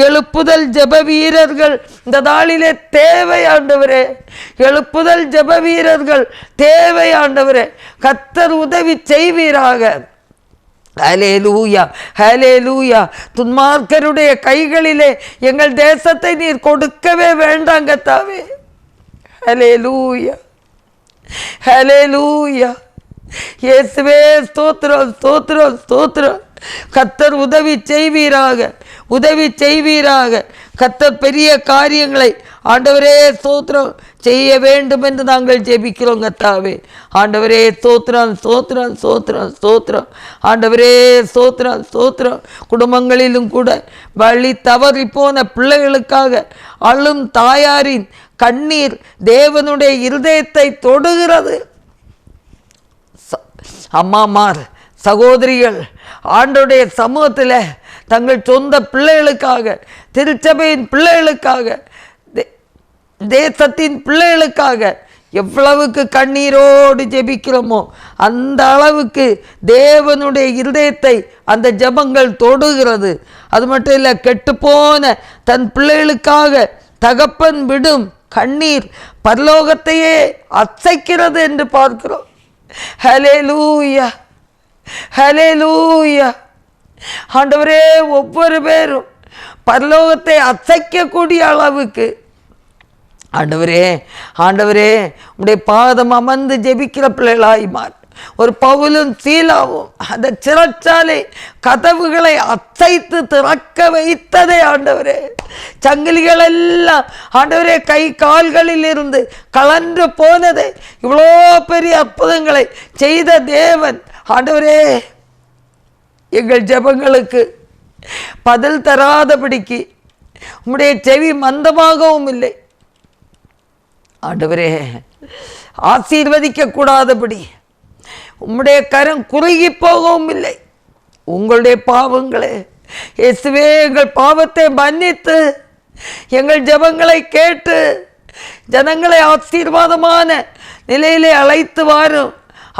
எழுப்புதல் ஜெப வீரர்கள் இந்த நாளிலே தேவை ஆண்டவரே. எழுப்புதல் ஜெப வீரர்கள் தேவை ஆண்டவரே. கர்த்தர் உதவி செய்வீராக. ஹல்லேலூயா ஹல்லேலூயா. துன்மார்க்கருடைய கைகளிலே எங்கள் தேசத்தை நீர் கொடுக்கவே வேண்டாம் கர்த்தாவே. ஹல்லேலூயா ஹல்லேலூயா. இயேசுவே ஸ்தோத்திரம் ஸ்தோத்திரம் ஸ்தோத்திரம். கர்த்தர் உதவி செய்வீராக, உதவி செய்வீராக. கர்த்தர் பெரிய காரியங்களை ஆண்டவரே ஸ்தோத்திரம் செய்ய வேண்டும் என்று நாங்கள் ஜெபிக்கிறோம் கர்த்தாவே. ஆண்டவரே ஸ்தோத்திரம் ஸ்தோத்திரம் ஸ்தோத்திரம் ஸ்தோத்திரம். ஆண்டவரே ஸ்தோத்திரம் ஸ்தோத்திரம். குடும்பங்களிலும் கூட வழி தவறி போன பிள்ளைகளுக்காக அழும் தாயாரின் கண்ணீர் தேவனுடைய இருதயத்தை தொடுகிறது. அம்மாமார் சகோதரிகள் ஆண்டவருடைய சமூகத்தில் தங்கள் சொந்த பிள்ளைகளுக்காக, திருச்சபையின் பிள்ளைகளுக்காக, தேசத்தின் பிள்ளைகளுக்காக எவ்வளவுக்கு கண்ணீரோடு ஜெபிக்கிறோமோ அந்த அளவுக்கு தேவனுடைய இருதயத்தை அந்த ஜெபங்கள் தொடுகிறது. அது மட்டும் இல்லை, கெட்டுப்போன தன் பிள்ளைகளுக்காக தகப்பன் விடும் கண்ணீர் பரலோகத்தையே அசைக்கிறது என்று பார்க்கிறோம். ஹல்லேலூயா ஹல்லேலூயா. ஆண்டவரே ஒவ்வொரு பேரும் பரலோகத்தை அசைக்கக்கூடிய அளவுக்கு ஆண்டவரே ஆண்டவரே உடைய பாதம் அமர்ந்து ஜெபிக்கிற பிள்ளைகளாய் மாறு. ஒரு பவுலும் சீலாவும் அந்த சிறைச்சாலை கதவுகளை அசைத்து திறக்க வைத்ததே ஆண்டவரே. சங்கிலிகள் எல்லாம் ஆண்டவரே கை கால்களில் இருந்து கலன்று போனதே. இவ்வளோ பெரிய அற்புதங்களை செய்த தேவன் ஆண்டவரே எங்கள் ஜெபங்களுக்கு பதில் தராதபடிக்கு உம்முடைய செவி மந்தமாகவும் இல்லை. ஆண்டவரே, ஆசீர்வதிக்க கூடாதபடி உம்முடைய கரம் குறுகி போகவும் இல்லை. உங்களுடைய பாவங்களே இயேசுவே, எங்கள் பாவத்தை மன்னித்து எங்கள் ஜெபங்களை கேட்டு ஜனங்களை ஆசீர்வாதமான நிலையிலே அழைத்து வாரும்.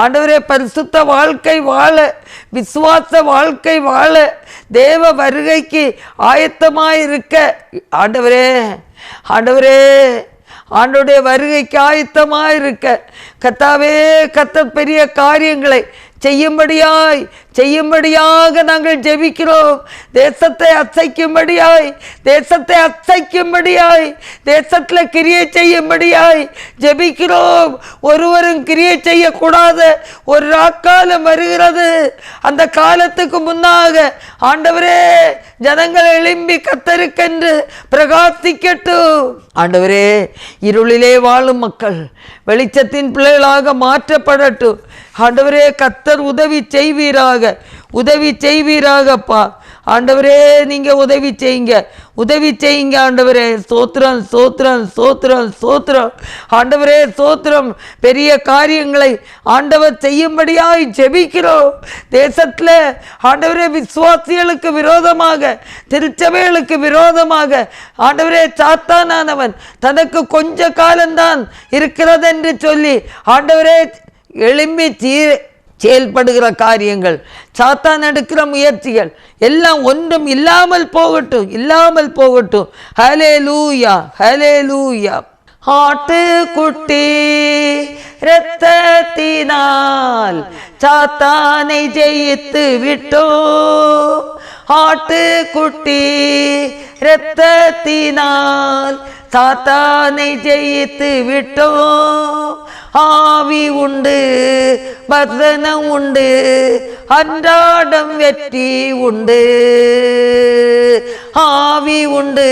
ஆண்டவரே, பரிசுத்த வாழ்க்கை வாழ, விசுவாச வாழ்க்கை வாழ, தேவ வருகைக்கு ஆயத்தமாயிருக்க ஆண்டவரே, ஆண்டவரே, ஆண்டவருடைய வருகைக்கு ஆயத்தமாயிருக்க கர்த்தாவே, கர்த்தர் பெரிய காரியங்களை செய்யும்படியாக நாங்கள் ஜெபிக்கிறோம். தேசத்தை அசைக்கும்படியாய், தேசத்தில் கிரியை செய்யும்படியாய் ஜெபிக்கிறோம். ஒருவரும் கிரியை செய்யக்கூடாத ஒரு ராக்காலம் வருகிறது. அந்த காலத்துக்கு முன்னாக ஆண்டவரே, ஜனங்கள் எழும்பி கர்த்தருக்கென்று பிரகாசிக்கட்டும். ஆண்டவரே, இருளிலே வாழும் மக்கள் வெளிச்சத்தின் பிள்ளைகளாக மாற்றப்படட்டும். ஆண்டவரே, கர்த்தர் உதவி செய்வீராகப்பா. ஆண்டவரே, நீங்க உதவி செய்யுங்க ஆண்டவரே. சோத்திரம் ஆண்டவரே, சோத்திரம். பெரிய காரியங்களை ஆண்டவர் செய்யும்படியாய் ஜெபிக்கிறோம். தேசத்துல ஆண்டவரே, விசுவாசிகளுக்கு விரோதமாக, திருச்சபைகளுக்கு விரோதமாக ஆண்டவரே, சாத்தானானவன் தனக்கு கொஞ்ச காலம்தான் இருக்கிறது என்று சொல்லி ஆண்டவரே எழும்பி செயல்படுகிற காரியங்கள், சாத்தான் எடுக்கிற முயற்சிகள் எல்லாம் ஒன்றும் இல்லாமல் போகட்டும். ஹல்லேலூயா. ஆட்டுக்குட்டி இரத்தத்தினால் சாத்தானை ஜெயித்து விட்டோம். ஆட்டுக்குட்டி இரத்தத்தினால் சாத்தானை ஜெயித்து விட்டோம். ஆவி உண்டு, வசனம் உண்டு, அன்றாடம் வெற்றி உண்டு. ஆவி உண்டு,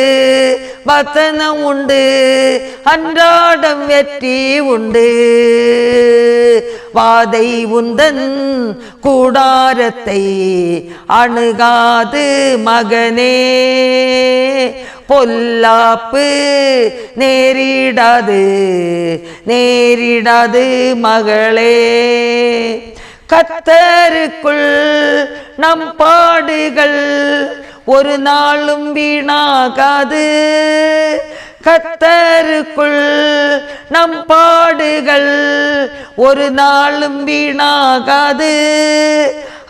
வசனம் உண்டு, அன்றாடம் வெற்றி உண்டு. வாதை உந்தன் கூடாரத்தை அணுகாது மகனே, பொல்லாப்பு நேரிடாது மகளே. கர்த்தருக்குள் நம் பாடுகள் ஒரு நாளும் வீணாகாது. கர்த்தருக்குள் நம் பாடுகள் ஒரு நாளும் வீணாகாது.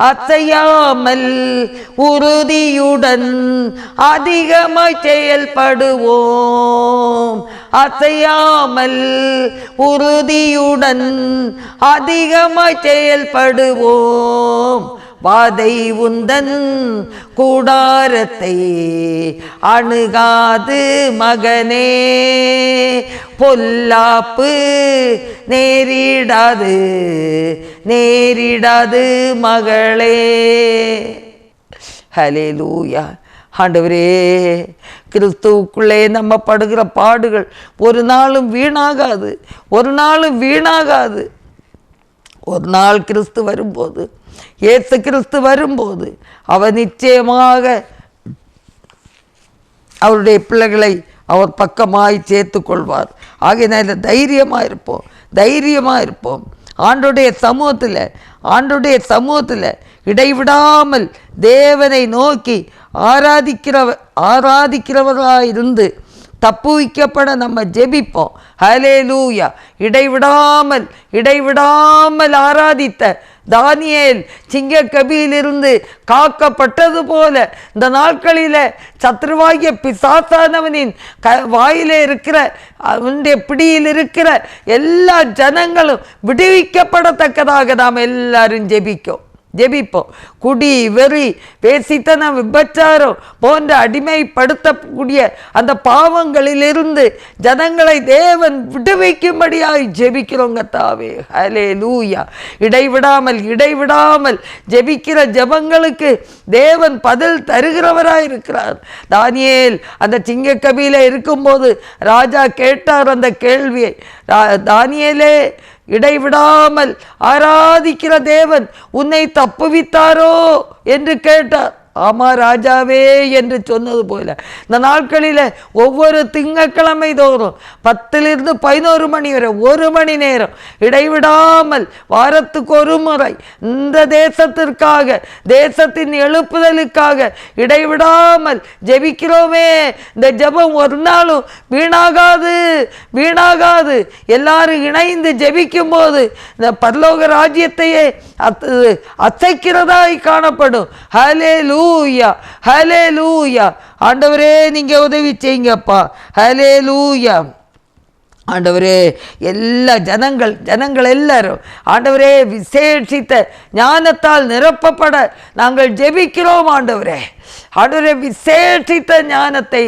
அசையாமல் உறுதியுடன் அதிகமாய் செயல்படுவோம். அசையாமல் உறுதியுடன் அதிகமாய் செயல்படுவோம். வாதை உந்தன் கூடாரத்தை அணுகாது மகனே, பொல்லாப்பு நேரிடாது மகளே. ஹல்லேலூயா. ஆண்டவரே, கிறிஸ்துவுக்குள்ளே நம்ம படுகிற பாடுகள் ஒரு நாளும் வீணாகாது. ஒரு நாள் கிறிஸ்து வரும்போது, இயேசு கிறிஸ்து வரும்போது அவர் நிச்சயமாக அவருடைய பிள்ளைகளை அவர் பக்கமாய் சேர்த்து கொள்வார். ஆகையினால தைரியமாக இருப்போம். ஆண்டோடைய சமூகத்தில் இடைவிடாமல் தேவனை நோக்கி ஆராதிக்கிறவராயிருந்து தப்புவிக்கப்பட நம்ம ஜெபிப்போம். ஹல்லேலூயா. இடைவிடாமல் ஆராதித்த தானியேல் சிங்கக்கபியிலிருந்து காக்கப்பட்டது போல இந்த நாட்களில் சத்ருவாகிய பிசாசானவனின் வாயிலே இருக்கிற அவனுடைய பிடியில் இருக்கிற எல்லா ஜனங்களும் விடுவிக்கப்படத்தக்கதாக நாம் எல்லாரும் ஜெபிப்போம். குடி, வெறி, வேசித்தனம், விபச்சாரம் போன்ற அடிமைப்படுத்தக்கூடிய அந்த பாவங்களிலிருந்து ஜனங்களை தேவன் விடுவிக்கும்படியாய் ஜெபிக்கிறோங்க தாவே. ஹல்லேலூயா. இடைவிடாமல் ஜெபிக்கிற ஜெபங்களுக்கு தேவன் பதில் தருகிறவராயிருக்கிறார். தானியேல் அந்த சிங்கக்கபியில இருக்கும்போது ராஜா கேட்டார் அந்த கேள்வியை. தானியேலே, இடைவிடாமல் ஆராதிக்கிற தேவன் உன்னை தப்புவித்தாரோ என்று கேட்டார். ஆமா ராஜாவே என்று சொன்னது போல இந்த நாட்களில் ஒவ்வொரு திங்கட்கிழமை தோறும் 10 to 11 மணி வரை 1 மணி நேரம் இடைவிடாமல் வாரத்துக்கு ஒரு முறை இந்த தேசத்திற்காக, தேசத்தின் எழுப்புதலுக்காக இடைவிடாமல் ஜெபிக்கிறோமே. இந்த ஜெபம் ஒரு நாளும் வீணாகாது, வீணாகாது. எல்லாரும் இணைந்து ஜெபிக்கும் போது இந்த பரலோக ராஜ்யத்தையே அசைக்கிறதாய் காணப்படும். ஹல்லேலூயா, ஹல்லேலூயா. ஆண்டவரே நீங்க உதவி செய்யுங்கப்பா. ஹல்லேலூயா. ஆண்டவரே எல்லா ஜனங்கள் எல்லாரும் ஆண்டவரே விசேஷித்த ஞானத்தால் நிரப்பப்பட நாங்கள் ஜெபிக்கிறோம். ஆண்டவரே ஆண்டவரே விசேஷித்த ஞானத்தை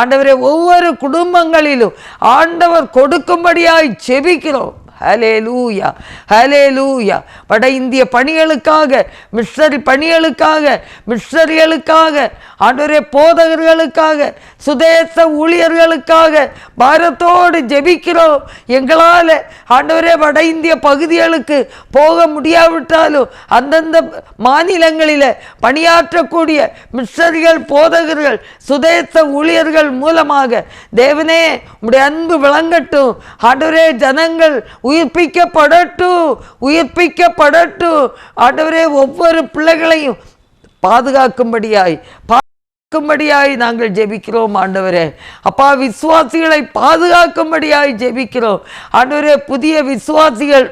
ஆண்டவரே ஒவ்வொரு குடும்பங்களிலும் ஆண்டவர் கொடுக்கும்படியாய் ஜெபிக்கிறோம். ஹல்லேலூயா, ஹல்லேலூயா. வட இந்திய பணிகளுக்காக, மிஷனரி பணிகளுக்காக, மிஷனரிகளுக்காக, ஆண்டவரே போதகர்களுக்காக, சுதேச ஊழியர்களுக்காக பாரத்தோடு ஜெபிக்கிறோம். எங்களால் ஆண்டவரே வட இந்திய பகுதிகளுக்கு போக முடியாவிட்டாலும் அந்தந்த மாநிலங்களில் பணியாற்றக்கூடிய மிஷனரிகள், போதகர்கள், சுதேச ஊழியர்கள் மூலமாக தேவனே உம்முடைய அன்பு விளங்கட்டும். ஆண்டவரே ஜனங்கள் உயிர்ப்பிக்கப்படட்டும், உயிர்ப்பிக்கப்படட்டும். ஆண்டவரே ஒவ்வொரு பிள்ளைகளையும் பாதுகாக்கும்படியாய் நாங்கள் ஜெபிக்கிறோம். ஆண்டவரே அப்பா விசுவாசிகளை பாதுகாக்கும்படியாய் ஜெபிக்கிறோம். ஆண்டவரே புதிய விசுவாசிகள்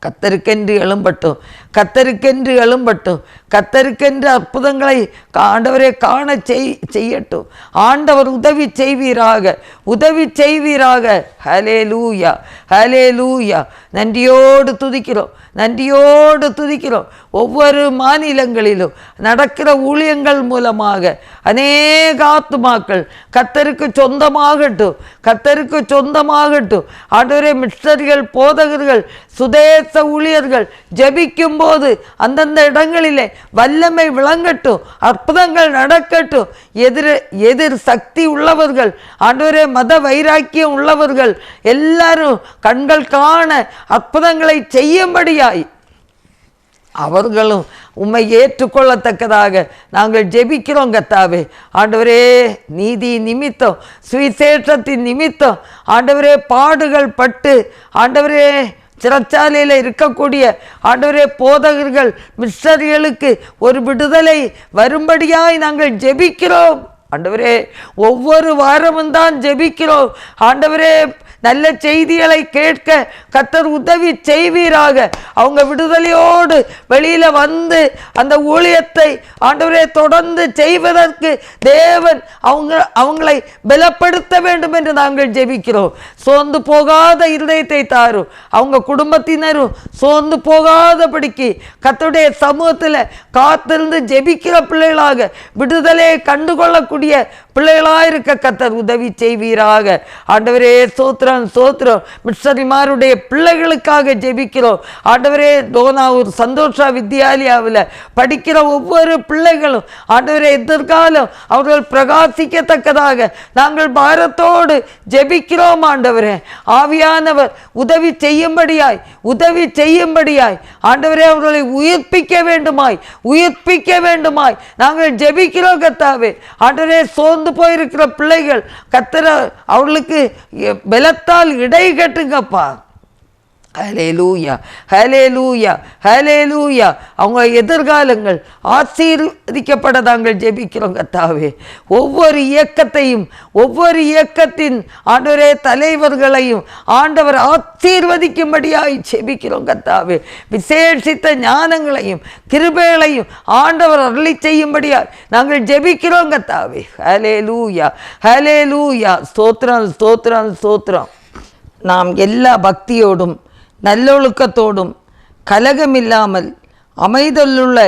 கத்தருக்கென்று எழும்பட்டும், கத்தருக்கென்று எழும்பட்டும், கத்தருக்கென்று அற்புதங்களை ஆண்டவரே காண செய்யட்டும். ஆண்டவர் உதவி செய்வீராக, உதவி செய்வீராக. ஹல்லேலூயா, ஹல்லேலூயா. நன்றியோடு துதிக்கிறோம், நன்றியோடு துதிக்கிறோம். ஒவ்வொரு மாநிலங்களிலும் நடக்கிற ஊழியங்கள் மூலமாக அநேக ஆத்துமாக்கள் கர்த்தருக்கு சொந்தமாகட்டும், கர்த்தருக்கு சொந்தமாகட்டும். ஆண்டவரே மிஷனரிகள், போதகர்கள், சுதேச ஊழியர்கள் ஜெபிக்கும் போது அந்தந்த இடங்களிலே வல்லமை விளங்கட்டும், அற்புதங்கள் நடக்கட்டும். எதிர் சக்தி உள்ளவர்கள், ஆண்டவரே மத வைராக்கியம் உள்ளவர்கள் எல்லாரும் கண்கள் காண அற்புதங்களை செய்யும்படியாய் அவர்களும் உம்மை ஏற்றுக்கொள்ளத்தக்கதாக நாங்கள் ஜெபிக்கிறோம் கர்த்தாவே. ஆண்டவரே நீதி நிமித்தம், சுவிசேஷத்தின் நிமித்தம் ஆண்டவரே பாடுகள் பட்டு ஆண்டவரே சிறைச்சாலையில் இருக்கக்கூடிய ஆண்டவரே போதகர்கள், மிஷனரிகளுக்கு ஒரு விடுதலை வரும்படியாய் நாங்கள் ஜெபிக்கிறோம். ஆண்டவரே ஒவ்வொரு வாரமும் தான் ஜெபிக்கிறோம். ஆண்டவரே நல்ல செய்திகளை கேட்க கர்த்தர் உதவி செய்வீராக. அவங்க விடுதலையோடு வெளியில வந்து அந்த ஊழியத்தை ஆண்டவரே தொடர்ந்து செய்வதற்கு தேவன் அவங்களை பலப்படுத்த வேண்டும் என்று நாங்கள் ஜெபிக்கிறோம். சோர்ந்து போகாத இருதயத்தை தாரும், அவங்க குடும்பத்தினரும் சோர்ந்து போகாதபடிக்கு கர்த்தருடைய சமூகத்தில் காத்திருந்து ஜெபிக்கிற பிள்ளைகளாக, விடுதலையை கண்டுகொள்ளக்கூடிய பிள்ளைகளாக இருக்க கர்த்தர் உதவி செய்வீராக. ஆண்டவரே சோத்திரம், சோத்திரம். மிஷனரிமாருடைய பிள்ளைகளுக்காக ஜெபிக்கிறோம். ஆண்டவரே டோனாவூர் சந்தோஷா வித்யாலயாவில் படிக்கிற ஒவ்வொரு பிள்ளைகளும் ஆண்டவரே எதிர்காலம் அவர்கள் பிரகாசிக்கத்தக்கதாக நாங்கள் பாரத்தோடு ஜெபிக்கிறோம். ஆண்டவரே ஆவியானவர் உதவி செய்யும்படியாய், உதவி செய்யும்படியாய் ஆண்டவரே அவர்களை உயிர்ப்பிக்க வேண்டுமாய், உயிர்ப்பிக்க வேண்டுமாய் நாங்கள் ஜெபிக்கிறோம் கர்த்தாவே. ஆண்டவரே சோர்ந்து போயிருக்கிற பிள்ளைகள் கர்த்தர் அவர்களுக்கு பலத்தால் இடை கட்டுங்கப்பா. ஹல்லேலூயா, ஹல்லேலூயா, ஹல்லேலூயா. அவங்க எதிர்காலங்கள் ஆசீர்வதிக்கப்பட நாங்கள் ஜெபிக்கிறோம் கர்த்தாவே. ஒவ்வொரு இயக்கத்தையும், ஒவ்வொரு இயக்கத்தின் ஆண்டவரே தலைவர்களையும் ஆண்டவர் ஆசீர்வதிக்கும்படியாய் ஜெபிக்கிறோம் கர்த்தாவே. விசேஷித்த ஞானங்களையும் கிருபைகளையும் ஆண்டவர் அருளி செய்யும்படியாய் நாங்கள் ஜெபிக்கிறோம் கர்த்தாவே. ஹல்லேலூயா, ஹல்லேலூயா. ஸ்தோத்திரம், ஸ்தோத்திரம், ஸ்தோத்திரம். நாம் எல்லா பக்தியோடும் நல்லொழுக்கத்தோடும் கலகமில்லாமல் அமைதலுள்ள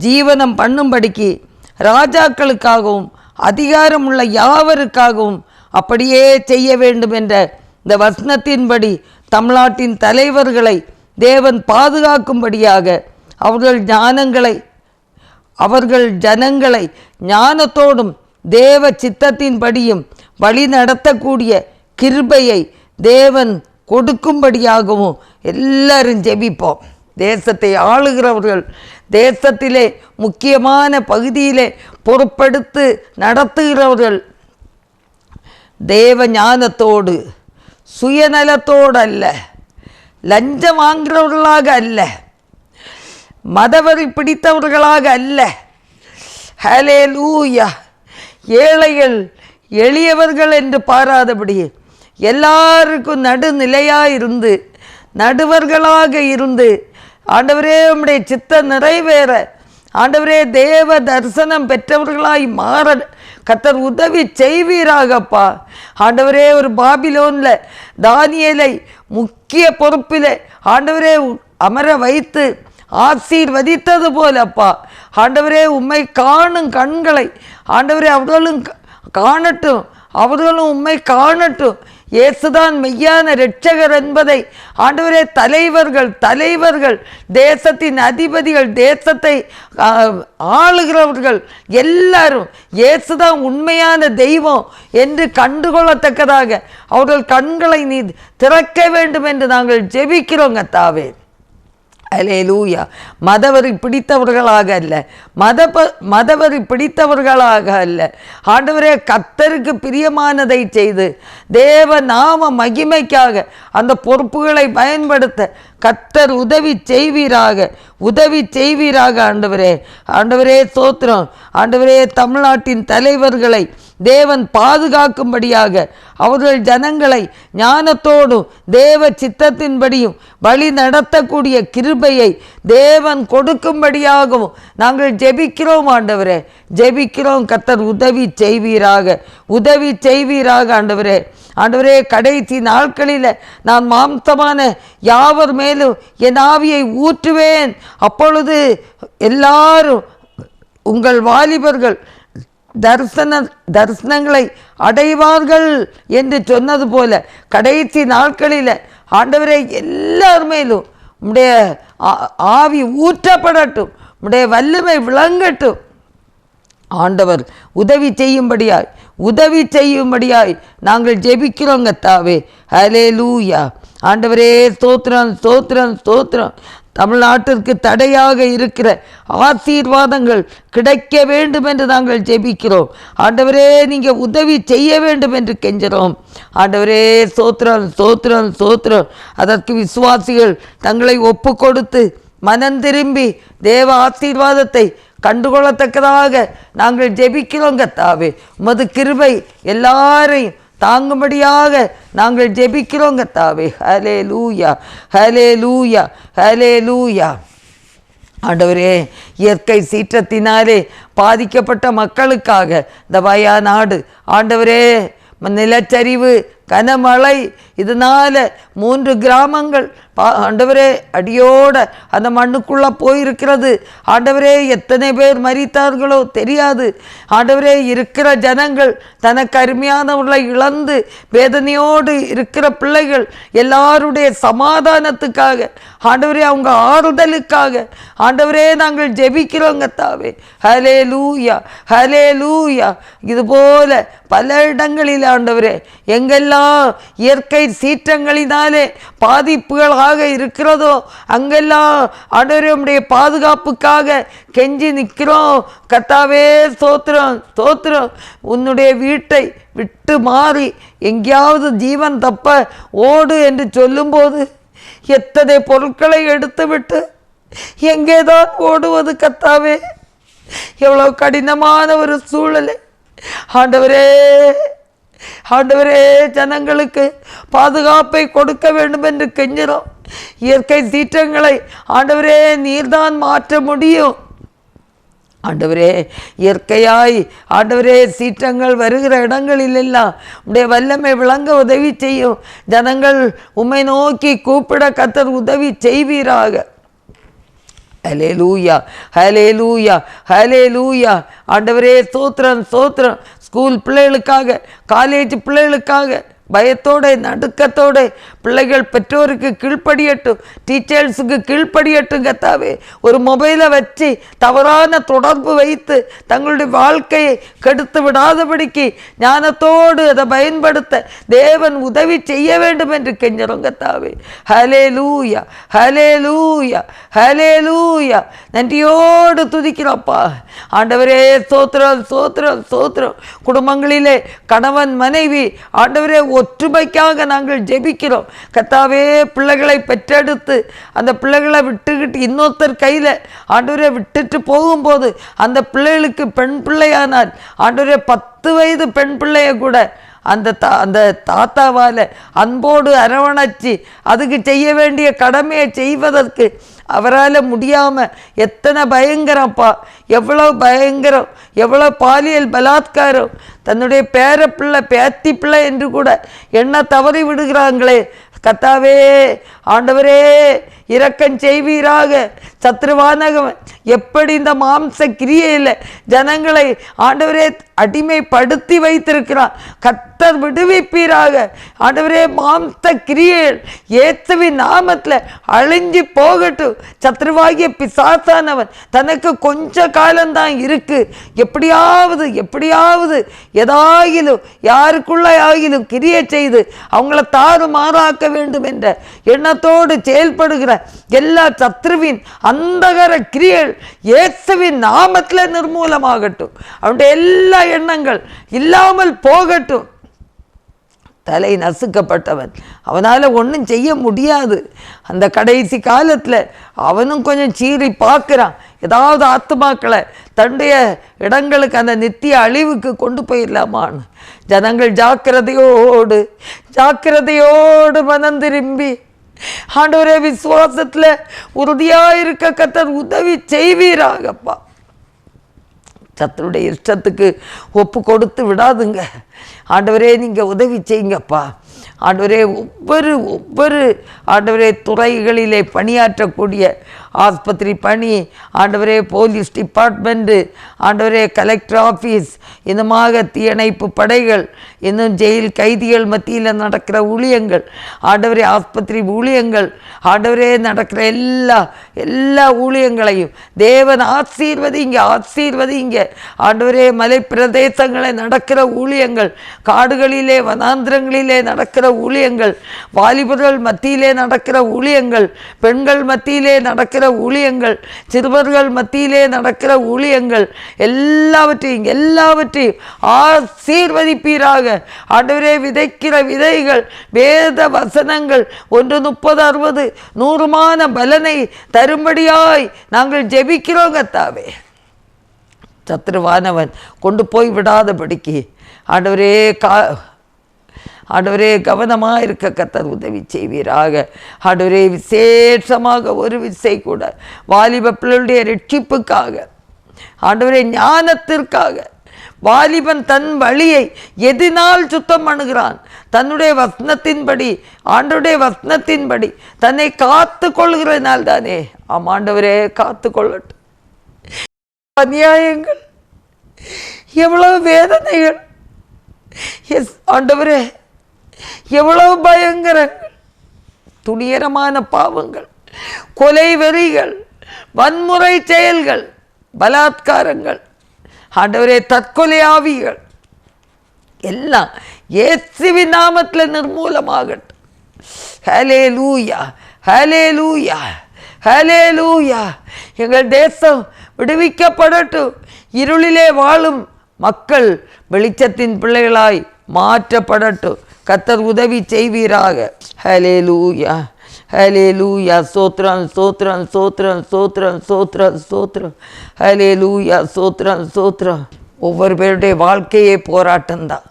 ஜீவனம் பண்ணும்படிக்கு ராஜாக்களுக்காகவும் அதிகாரமுள்ள யாவருக்காகவும் அப்படியே செய்ய வேண்டும் என்ற இந்த வசனத்தின்படி தமிழ்நாட்டின் தலைவர்களை தேவன் பாதுகாக்கும்படியாக அவர்கள் ஜனங்களை ஞானத்தோடும் தேவ சித்தத்தின்படியும் வழி நடத்தக்கூடிய கிருபையை தேவன் கொடுக்கும்படியாகவும் எல்லாரும் ஜெபிப்போம். தேசத்தை ஆளுகிறவர்கள், தேசத்திலே முக்கியமான பகுதியிலே பொறுப்பெடுத்து நடத்துகிறவர்கள் தேவ ஞானத்தோடு, சுயநலத்தோடு அல்ல, லஞ்சம் வாங்குகிறவர்களாக அல்ல, மதவெறி பிடித்தவர்களாக அல்ல. ஹல்லேலூயா. ஏழைகள் எளியவர்கள் என்று பாராதபடி எல்லாருக்கும் நடுநிலையாயிருந்து, நடுவர்களாக இருந்து, ஆண்டவரே உம்முடைய சித்தம் நிறைவேற, ஆண்டவரே தேவ தரிசனம் பெற்றவர்களாய் மாற கர்த்தர் உதவி செய்வீராகப்பா. ஆண்டவரே ஒரு பாபிலோனில் தானியேலை முக்கிய பொறுப்பில் ஆண்டவரே அமர வைத்து ஆசீர்வதித்தது போலப்பா, ஆண்டவரே உம்மை காணும் கண்களை ஆண்டவரே அவர்களும் காணட்டும், அவர்களும் உம்மை காணட்டும். இயேசுதான் மெய்யான இரட்சகர் என்பதை ஆண்டவரே தலைவர்கள், தேசத்தின் அதிபதிகள், தேசத்தை ஆளுகிறவர்கள் எல்லாரும் இயேசுதான் உண்மையான தெய்வம் என்று கண்டுகொள்ளத்தக்கதாக அவர்கள் கண்களை நீ திறக்க வேண்டும் என்று நாங்கள் ஜெபிக்கிறோம் கர்த்தாவே. அல்லேலூயா. மதவெறி பிடித்தவர்களாக அல்ல, மதவெறி பிடித்தவர்களாக அல்ல, ஆண்டவரே கர்த்தருக்கு பிரியமானதை செய்து தேவ நாம மகிமைக்காக அந்த பொறுப்புகளை பயன்படுத்த கர்த்தர் உதவி செய்வீராக. ஆண்டவரே ஸ்தோத்திரம். ஆண்டவரே தமிழ்நாட்டின் தலைவர்களை தேவன் பாதுகாக்கும்படியாக, அவர்கள் ஜனங்களை ஞானத்தோடும் தேவ சித்தத்தின்படியும் வழி நடத்தக்கூடிய கிருபையை தேவன் கொடுக்கும்படியாகவும் நாங்கள் ஜெபிக்கிறோம். ஆண்டவரே ஜெபிக்கிறோம். கர்த்தர் உதவி செய்வீராக. ஆண்டவரே கடைசி நாட்களில் நான் மாம்சமான யாவர் மேலும் என் ஆவியை ஊற்றுவேன், அப்பொழுது எல்லாரும் உங்கள் வாலிபர்கள் தரிசனங்களை அடைவார்கள் என்று சொன்னது போல கடைசி நாட்களில் ஆண்டவரே எல்லார் மேலும் உம்முடைய ஆவி ஊற்றப்படட்டும், உம்முடைய வல்லமை விளங்கட்டும். ஆண்டவர் உதவி செய்யும்படியாய் நாங்கள் ஜெபிக்கிறோம் கர்த்தாவே. ஹல்லேலூயா. ஆண்டவரே ஸ்தோத்திரம். தமிழ்நாட்டிற்கு தடையாக இருக்கிற ஆசீர்வாதங்கள் கிடைக்க வேண்டும் என்று நாங்கள் ஜெபிக்கிறோம். ஆண்டவரே நீங்கள் உதவி செய்ய வேண்டும் என்று கெஞ்சுகிறோம். ஆண்டவரே ஸ்தோத்திரம். அதற்கு விசுவாசிகள் தங்களை ஒப்பு கொடுத்து மனம் திரும்பி தேவ ஆசீர்வாதத்தை கண்டுகொள்ளத்தக்கதாக நாங்கள் ஜெபிக்கிறோம் கர்த்தாவே. உமது கிருபை எல்லாரையும் தாங்கும்படியாக நாங்கள் ஜெபிக்கிறோம் கர்த்தாவே. ஹல்லேலூயா. ஆண்டவரே இயற்கை சீற்றத்தினாலே பாதிக்கப்பட்ட மக்களுக்காக இந்த வயநாடு, ஆண்டவரே நிலச்சரிவு, கனமழை, இதனால் 3 கிராமங்கள் ஆண்டவரே அடியோட அந்த மண்ணுக்குள்ளே போயிருக்கிறது. ஆண்டவரே எத்தனை பேர் மரித்தார்களோ தெரியாது. ஆண்டவரே இருக்கிற ஜனங்கள் தனக்கு அருமையானவர்களை இழந்து வேதனையோடு இருக்கிற பிள்ளைகள் எல்லாருடைய சமாதானத்துக்காக, ஆண்டவரே அவங்க ஆறுதலுக்காக ஆண்டவரே நாங்கள் ஜெபிக்கிறோம் கர்த்தாவே. ஹல்லேலூயா. இதுபோல பல இடங்களில் ஆண்டவரே எங்கெல்லாம் இயற்கை சீற்றங்களினாலே பாதிப்புகளாக இருக்கிறதோ அங்கெல்லாம் ஆண்டவரே உம்முடைய பாதுகாப்புக்காக கெஞ்சி நிற்கிறோம் கர்த்தாவே. ஸ்தோத்திரம். உன்னுடைய வீட்டை விட்டு மாறி எங்கேயாவது ஜீவன் தப்ப ஓடு என்று சொல்லும்போது எத்தனை பொருட்களை எடுத்துவிட்டு எங்கேதான் ஓடுவது கர்த்தாவே? எவ்வளவு கடினமான ஒரு சூழலை ஆண்டவரே ஜனங்களுக்கு பாதுகாப்பை கொடுக்க வேண்டும் என்று கெஞ்சுறோம். இயற்கை சீற்றங்களை ஆண்டவரே நீர்தான் மாற்ற முடியும். ஆண்டவரே இயற்கையாய் ஆண்டவரே சீற்றங்கள் வருகிற இடங்களில் எல்லாம் உடைய வல்லமை விளங்க உதவி செய்யும். ஜனங்கள் உம்மை நோக்கி கூப்பிட கர்த்தர் உதவி செய்வீராக. ஹல்லேலூயா. ஆண்டவரே ஸ்தோத்திரம். ஸ்கூல் பிள்ளைகளுக்காக, காலேஜ் பிள்ளைகளுக்காக, பயத்தோட நடுக்கத்தோட பிள்ளைகள் பெற்றோருக்கு கீழ்ப்படியட்டும், டீச்சர்ஸுக்கு கீழ்ப்படியட்டும் கத்தாவே. ஒரு மொபைலை வச்சு தவறான தொடர்பு வைத்து தங்களுடைய வாழ்க்கையை கெடுத்து விடாதபடிக்கு ஞானத்தோடு அதை பயன்படுத்த தேவன் உதவி செய்ய வேண்டும் என்று கெஞ்சுறோம் கத்தாவே. ஹல்லேலூயா, ஹல்லேலூயா, ஹல்லேலூயா. நன்றியோடு துதிக்கிறோம்ப்பா ஆண்டவரே. ஸ்தோத்திரம், ஸ்தோத்திரம், ஸ்தோத்திரம். குடும்பங்களிலே கணவன் மனைவி ஆண்டவரே ஒற்றுமைக்காக நாங்கள் ஜெபிக்கிறோம் கர்த்தாவே. பிள்ளைகளை பெற்றெடுத்து அந்த பிள்ளைகளை விட்டுக்கிட்டு இன்னொருத்தர் கையில் ஆண்டவரே விட்டுட்டு போகும்போது அந்த பிள்ளைகளுக்கு பெண் பிள்ளையானால் ஆண்டவரே 10 வயது பெண் பிள்ளைய கூட அந்த தாத்தாவால் அன்போடு அரவணைச்சி அதுக்கு செய்ய வேண்டிய கடமையை செய்வதற்கு அவரால் முடியாமல் எத்தனை பயங்கரப்பா, எவ்வளோ பயங்கரம், எவ்வளோ பாலியல் பலாத்காரம். தன்னுடைய பேரப்பிள்ளை பேத்தி பிள்ளை என்று கூட என்ன தவறி விடுகிறாங்களே கர்த்தாவே. ஆண்டவரே இரக்கம் செய்வீராக. சத்ருவானகவன் எப்படி இந்த மாம்ச கிரியையில் ஜனங்களை ஆண்டவரே அடிமைப்படுத்தி வைத்திருக்கிறான். கர்த்தர் விடுவிப்பீராக ஆண்டவரே. மாம்ச கிரியைகள் இயேசுவின் நாமத்தில் அழிஞ்சு போகட்டும். சத்ருவாகிய பிசாசானவன் தனக்கு கொஞ்ச காலம்தான் இருக்கு, எப்படியாவது ஏதாகிலும் யாருக்குள்ள ஆகிலும் கிரியை செய்து அவங்கள தாறுமாறாக்க வேண்டும் என்ற எண்ணத்தோடு செயல்படுகிற எல்லா சத்ருவின் அந்தகர கிரியைகள் இயேசுவின் நாமத்தில் நிர்மூலமாகட்டும். அவனுடைய எல்லா எண்ணங்கள் இல்லாமல் போகட்டும். தலை நசுக்கப்பட்டவன், அவனால் ஒன்றும் செய்ய முடியாது. அந்த கடைசி காலத்தில் அவனும் கொஞ்சம் சீறி பார்க்குறான், ஏதாவது ஆத்துமாக்களை தன்னுடைய இடங்களுக்கு அந்த நித்திய அழிவுக்கு கொண்டு போயிடலாமான்னு. ஜனங்கள் ஜாக்கிரதையோடு மனம் திரும்பி ஆண்டவரே விசுவாசத்தில் உறுதியாக இருக்க கர்த்தர் உதவி செய்வீராகப்பா. சத்துருடைய இஷ்டத்துக்கு ஒப்பு கொடுத்து விடாதுங்க ஆண்டவரே. நீங்கள் உதவி செய்யுங்கப்பா ஆண்டவரே. ஒவ்வொரு ஆண்டவரே துறைகளிலே பணியாற்றக்கூடிய ஆஸ்பத்திரி பணி ஆண்டவரே, போலீஸ் டிபார்ட்மெண்ட்டு ஆண்டவரே, கலெக்டர் ஆஃபீஸ், இன்னுமாக தீயணைப்பு படைகள், இன்னும் ஜெயில் கைதிகள் மத்தியில் நடக்கிற ஊழியங்கள் ஆண்டவரே, ஆஸ்பத்திரி ஊழியங்கள் ஆண்டவரே, நடக்கிற எல்லா ஊழியங்களையும் தேவன் ஆசீர்வதிங்க ஆண்டவரே. மலை பிரதேசங்களை நடக்கிற ஊழியங்கள், காடுகளிலே வனாந்திரங்களிலே நடக்கிற ஊழியங்கள், வாலிபர்கள் மத்தியிலே நடக்கிற ஊழியங்கள், பெண்கள் மத்தியிலே நடக்கிற ஊழியங்கள், சிறுவர்கள் மத்தியிலே நடக்கிற ஊழியங்கள் எல்லாவற்றையும் ஆசீர்வதிப்பீராக ஆண்டவரே. விதைக்கிற விதைகள், வேத வசனங்கள் 130, 60, 100 பலனை தரும்படியாய் நாங்கள் ஜெபிக்கிறோம் கர்த்தாவே. சத்ருவானவன் கொண்டு போய் விடாதபடிக்கு ஆண்டவரே கவனமாக இருக்க கர்த்தர் உதவி செய்வீராக ஆண்டவரே. விசேஷமாக ஒரு விசை கூட வாலிப பிள்ளைகளுடைய ரட்சிப்புக்காக ஆண்டவரே, ஞானத்திற்காக வாலிபன் தன் வழியை எதினால் சுத்தம் பண்ணுகிறான்? தன்னுடைய வசனத்தின்படி, ஆண்டவருடைய வசனத்தின்படி தன்னை காத்து கொள்கிறதுனால் தானே. ஆண்டவரே காத்து கொள்ளட்டும். அநியாயங்கள், எவ்வளவு வேதனைகள், எஸ் ஆண்டவரே, எவ்வளவு பயங்கரங்கள், துணிகரமான பாவங்கள், கொலை வெறிகள், வன்முறை செயல்கள், பலாத்காரங்கள் ஆண்டவரே, தற்கொலை ஆவிகள் எல்லாம் இயேசுவின் நாமத்தில் நிர்மூலமாகட்டும். ஹல்லேலூயா, ஹல்லேலூயா, ஹல்லேலூயா. எங்கள் தேசம் விடுவிக்கப்படட்டும். இருளிலே வாழும் மக்கள் வெளிச்சத்தின் பிள்ளைகளாய் மாற்றப்படட்டும். கர்த்தர் உதவி செய்வீராக. ஹல்லேலூயா, ஹல்லேலூயா. ஸ்தோத்திரம், ஸ்தோத்திரம், ஸ்தோத்திரம், ஸ்தோத்திரம், ஸ்தோத்திரம், ஸ்தோத்திரம். ஹல்லேலூயா, ஸ்தோத்திரம், ஸ்தோத்திரம். ஒவ்வொரு பேருடைய வாழ்க்கையே போராட்டம்தான்.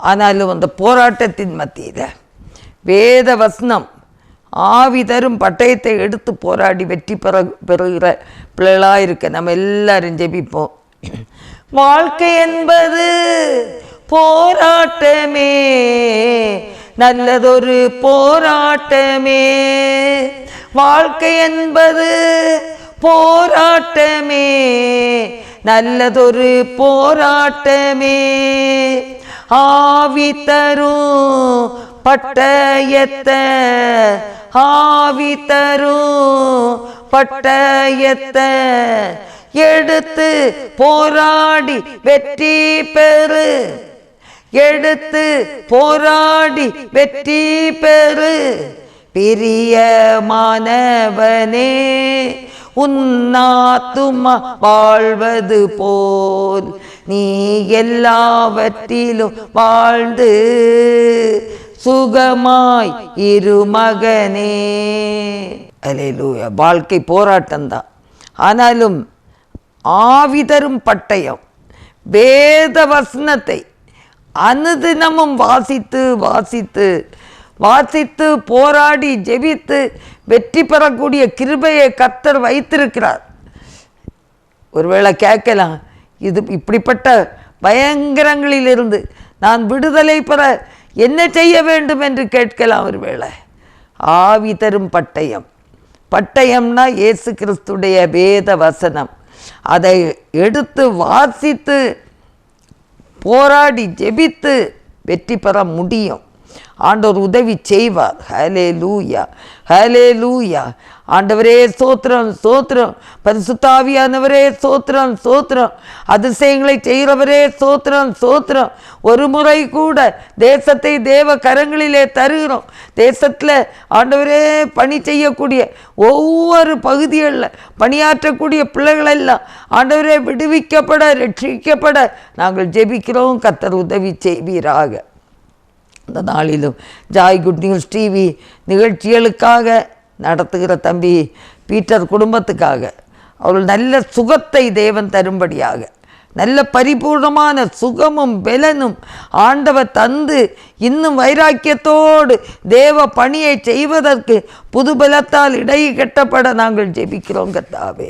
ஆனாலும் அந்த போராட்டத்தின் மத்தியில் வேத வசனம் ஆவி தரும் பட்டயத்தை எடுத்து போராடி வெற்றி பெறுகிற பிள்ளைகளாக இருக்க நம்ம எல்லாரும் ஜெபிப்போம். வாழ்க்கை என்பது போராட்டமே, நல்லதொரு போராட்டமே. வாழ்க்கை என்பது போராட்டமே, நல்லதொரு போராட்டமே. ஆவி தரும் பட்டயத்தை, ஆவி தரும் பட்டயத்தை எடுத்து போராடி வெற்றி பெறு, எடுத்து போராடி வெற்றி பெறு. பிரியமானவனே, உன்னாத்துமா வாழ்வது போல் நீ எல்லாவற்றிலும் வாழ்ந்து சுகமாய் இரு மகனே. அல்லேலூயா. வாழ்க்கை போராட்டம்தான். ஆனாலும் ஆவி தரும் பட்டயம் வேத வசனத்தை அனுதினமும் வாசித்து வாசித்து வாசித்து போராடி ஜெபித்து வெற்றி பெறக்கூடிய கிருபையை கர்த்தர் வைத்திருக்கிறார். ஒருவேளை கேட்கலாம், இது இப்படிப்பட்ட பயங்கரங்களிலிருந்து நான் விடுதலை பெற என்ன செய்ய வேண்டும் என்று கேட்கலாம். ஒருவேளை ஆவி தரும் பட்டயம், பட்டயம்னா இயேசு கிறிஸ்துடைய வேத வசனம். அதை எடுத்து வாசித்து போராடி ஜெபித்து வெற்றி பெற முடியும். ஆண்டவர் உதவி செய்வார். ஹல்லேலூயா, ஹல்லேலூயா. ஆண்டவரே ஸ்தோத்திரம், ஸ்தோத்திரம். பரிசுத்த ஆவியானவரே ஸ்தோத்திரம், ஸ்தோத்திரம். அதிசயங்களை செய்கிறவரே ஸ்தோத்திரம், ஸ்தோத்திரம். ஒரு முறை கூட தேசத்தை தேவ கரங்களிலே தருகிறோம். தேசத்தில் ஆண்டவரே பணி செய்யக்கூடிய ஒவ்வொரு பகுதிகளில் பணியாற்றக்கூடிய பிள்ளைகளெல்லாம் ஆண்டவரே விடுவிக்கப்பட ரட்சிக்கப்பட நாங்கள் ஜெபிக்கிறோம். கர்த்தர் உதவி செய்வீராக. இந்த நாளிலும் ஜாய் குட் நியூஸ் டிவி நிகழ்ச்சிகளுக்காக நடத்துகிற தம்பி பீட்டர் குடும்பத்துக்காக அவர்கள் நல்ல சுகத்தை தேவன் தரும்படியாக, நல்ல பரிபூர்ணமான சுகமும் பெலனும் ஆண்டவர் தந்து இன்னும் வைராக்கியத்தோடு தேவ பணியை செய்வதற்கு புது பலத்தால் இடை கட்டப்பட நாங்கள் ஜெபிக்கிறோம். கர்த்தாவே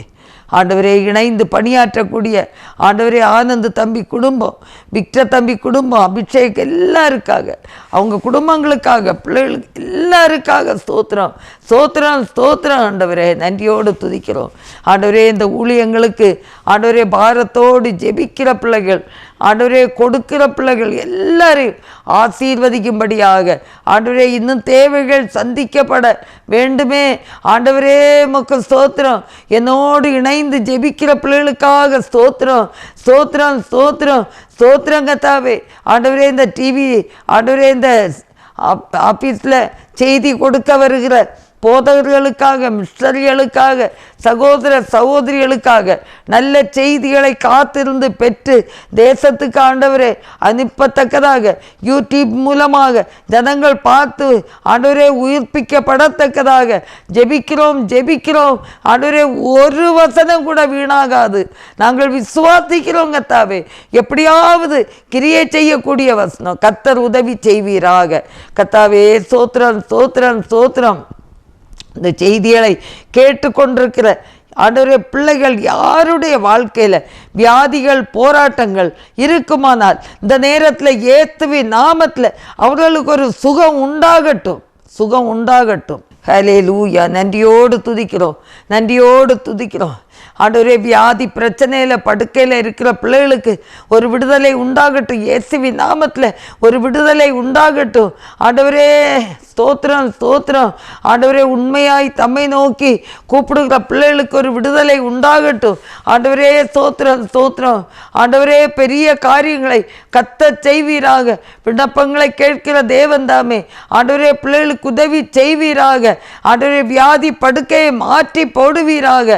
ஆண்டவரே, இணைந்து பணியாற்றக்கூடிய ஆண்டவரே ஆனந்த் தம்பி குடும்பம், விக்டர் தம்பி குடும்பம், அபிஷேக் எல்லாருக்காக, அவங்க குடும்பங்களுக்காக, பிள்ளைகளுக்கு எல்லாருக்காக ஸ்தோத்திரம், ஸ்தோத்திரம், ஸ்தோத்திரம். ஆண்டவரே நன்றியோடு துதிக்கிறோம். ஆண்டவரே இந்த ஊழியங்களுக்கு ஆண்டவரே பாரத்தோடு ஜெபிக்கிற பிள்ளைகள், ஆண்டவரே கொடுக்கிற பிள்ளைகள் எல்லாரையும் ஆசீர்வதிக்கும்படியாக ஆண்டவரே இன்னும் தேவைகள் சந்திக்கப்பட வேண்டுமே. ஆண்டவரே உமக்கு ஸ்தோத்திரம். என்னோடு இணைந்து ஜெபிக்கிற பிள்ளைகளுக்காக ஸ்தோத்திரம், ஸ்தோத்திரம், ஸ்தோத்திரம், ஸ்தோத்திரம். கர்த்தாவே ஆண்டவரே இந்த டிவி ஆண்டவரே இந்த ஆஃபீஸில் செய்தி கொடுக்க வருகிற போதகர்களுக்காக, மிஷனரிகளுக்காக, சகோதர சகோதரிகளுக்காக நல்ல செய்திகளை காத்திருந்து பெற்று தேசத்துக்கு ஆண்டவரே அனுப்பத்தக்கதாக யூடியூப் மூலமாக ஜனங்கள் பார்த்து ஆண்டவரே உயிர்ப்பிக்கப்படத்தக்கதாக ஜெபிக்கிறோம், ஜெபிக்கிறோம். ஆண்டவரே ஒரு வசனம் கூட வீணாகாது நாங்கள் விசுவாசிக்கிறோம். கர்த்தாவே எப்படியாவது கிரியை செய்யக்கூடிய வசனம் கர்த்தர் உதவி செய்வீராக. கர்த்தாவே ஸ்தோத்திரம், ஸ்தோத்திரம், ஸ்தோத்திரம். இந்த செய்திகளை கேட்டுக்கொண்டிருக்கிற ஆண்டவரே பிள்ளைகள் யாருடைய வாழ்க்கையில் வியாதிகள் போராட்டங்கள் இருக்குமானால் இந்த நேரத்தில் இயேசுவின் நாமத்தில் அவர்களுக்கு ஒரு சுகம் உண்டாகட்டும், சுகம் உண்டாகட்டும். ஹல்லேலூயா. நன்றியோடு துதிக்கிறோம், நன்றியோடு துதிக்கிறோம். ஆண்டவரே வியாதி பிரச்சனையில் படுக்கையில் இருக்கிற பிள்ளைகளுக்கு ஒரு விடுதலை உண்டாகட்டும். இயேசுவின் நாமத்தில் ஒரு விடுதலை உண்டாகட்டும். ஆண்டவரே ஸ்தோத்திரம், ஸ்தோத்திரம். ஆண்டவரே உண்மையாய் தம்மை நோக்கி கூப்பிடுகிற பிள்ளைகளுக்கு ஒரு விடுதலை உண்டாகட்டும். ஆண்டவரே ஸ்தோத்திரம், ஸ்தோத்திரம். ஆண்டவரே பெரிய காரியங்களை கர்த்தர் செய்வீராக. விண்ணப்பங்களை கேட்கிற தேவன் தாமே ஆண்டவரே பிள்ளைகளுக்கு உதவி செய்வீராக. ஆண்டவரே வியாதி படுக்கையை மாற்றி போடுவீராக.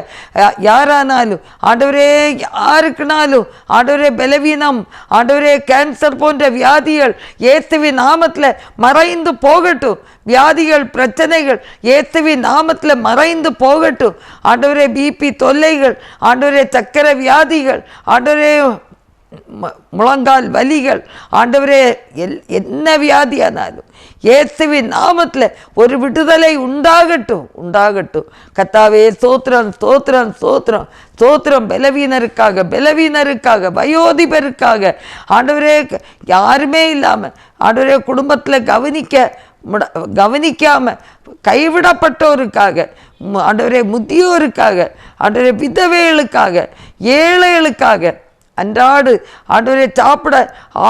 யாரானாலும் ஆண்டவரே யாருக்குனாலும் ஆண்டவரே பலவீனம், ஆண்டவரே கேன்சர் போன்ற வியாதிகள் இயேசுவின் நாமத்தில் மறைந்து போகட்டும். வியாதிகள் பிரச்சனைகள் இயேசுவின் நாமத்தில் மறைந்து போகட்டும். ஆண்டவரே பிபி தொல்லைகள், ஆண்டவரே சக்கரை வியாதிகள், ஆண்டவரே முழங்கால் வலிகள், ஆண்டவரே என்ன வியாதியானாலும் இயேசுவின் நாமத்தில் ஒரு விடுதலை உண்டாகட்டும், உண்டாகட்டும். கர்த்தாவே ஸ்தோத்திரம், ஸ்தோத்திரம், ஸ்தோத்திரம், ஸ்தோத்திரம். பலவீனருக்காக, பலவீனருக்காக, வயோதிபருக்காக ஆண்டவரே யாருமே இல்லாமல் ஆண்டவரே குடும்பத்தில் கவனிக்காமல் கைவிடப்பட்டோருக்காக, ஆண்டவரே முதியோருக்காக, ஆண்டவரே விதவைகளுக்காக, ஏழைகளுக்காக அன்றாடு ஆண்டவரே சாப்பிட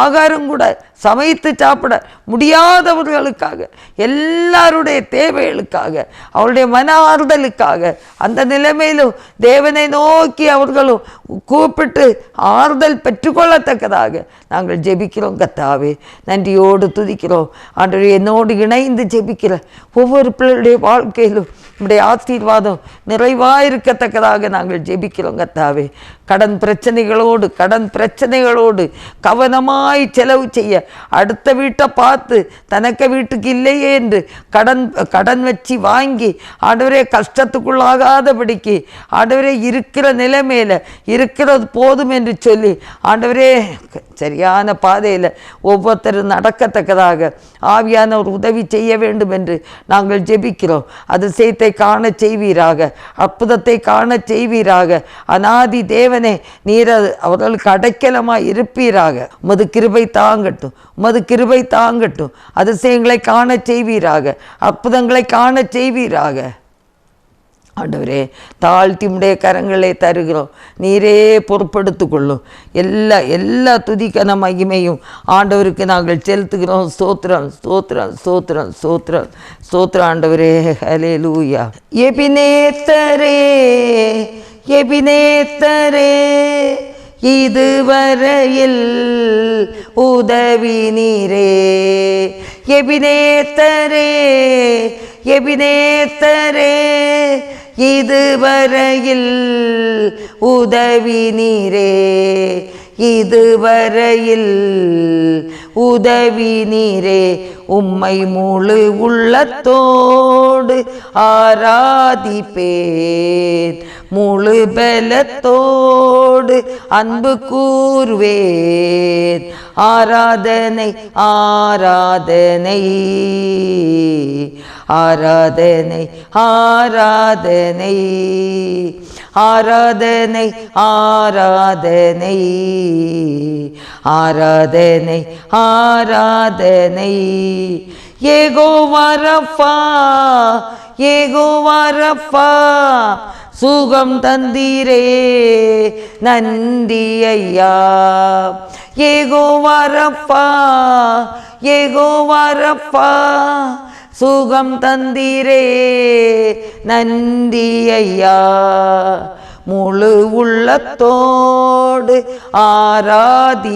ஆகாரம் கூட சமைத்து சாப்பிட முடியாதவர்களுக்காக, எல்லாருடைய தேவைகளுக்காக, அவருடைய மன ஆறுதலுக்காக, அந்த நிலைமையிலும் தேவனை நோக்கி அவர்களும் கூப்பிட்டு ஆறுதல் பெற்றுக்கொள்ளத்தக்கதாக நாங்கள் ஜெபிக்கிறோம். கர்த்தாவே, நன்றியோடு துதிக்கிறோம். ஆண்டவரே, என்னோடு இணைந்து ஜெபிக்கிற ஒவ்வொரு பிள்ளைகளுடைய வாழ்க்கையிலும் நம்முடைய ஆசீர்வாதம் நிறைவாயிருக்கத்தக்கதாக நாங்கள் ஜெபிக்கிறோம். கர்த்தாவே, கடன் பிரச்சனைகளோடு கவனமாய் செலவு செய்ய, அடுத்த வீட்டை பார்த்து தனக்கு வீட்டுக்கு இல்லையே என்று கடன் வச்சு வாங்கி ஆண்டவரே கஷ்டத்துக்குள்ளாகாதபடிக்கு, ஆண்டவரே இருக்கிற நிலைமையில் இருக்கிறது போதும் என்று சொல்லி ஆண்டவரே சரியான பாதையில் ஒவ்வொருத்தரும் நடக்கத்தக்கதாக ஆவியான ஒரு உதவி செய்ய வேண்டும் என்று நாங்கள் ஜெபிக்கிறோம். அதிசயத்தை காண செய்வீராக, அற்புதத்தை காண செய்வீராக. அநாதி தேவனே, நீர் அவர்களுக்கு அடைக்கலமாய் இருப்பீராக. உமது கிருபை தாங்கட்டும், உமது கிருபை தாங்கட்டும். அதிசயங்களை காண செய்வீராக, அற்புதங்களை காண செய்வீராக. ஆண்டவரே, தாழ்த்தி உடைய கரங்களே தருகிறோம். நீரே பொறுப்படுத்து கொள்ளும். எல்லா துதிக்கன மகிமையும் ஆண்டவருக்கு நாங்கள் செலுத்துகிறோம். ஸ்தோத்திரம், ஸ்தோத்திரம், ஸ்தோத்திரம், ஸ்தோத்திரம், ஸ்தோத்திரம். ஆண்டவரே, ஹல்லேலூயா. எபினேசரே, எபினேசரே, இதுவரையில் உதவி நீரே. எபினேசரே, எபினேசரே, இதுவரையில் உதவி நீரே. இதுவரையில் உதவி நீரே. உம்மை முழு உள்ளத்தோடு ஆராதிப்பேன், முழு பலத்தோடு அன்பு கூறுவேன். ஆராதனை, ஆராதனை, ஆராதனை, ஆராதனை, ஆராதனை, ஆராதனை, ஆராதனை, ஆராதனை. யெகோவா ரஃபா, யெகோவா ரஃபா, சுகம் தந்தீரே, நன்றி ஐயா. யெகோவா ரஃபா, யெகோவா ரஃபா, சுகம் தந்தீரே, நன்றி ஐயா. முழு உள்ளத்தோடு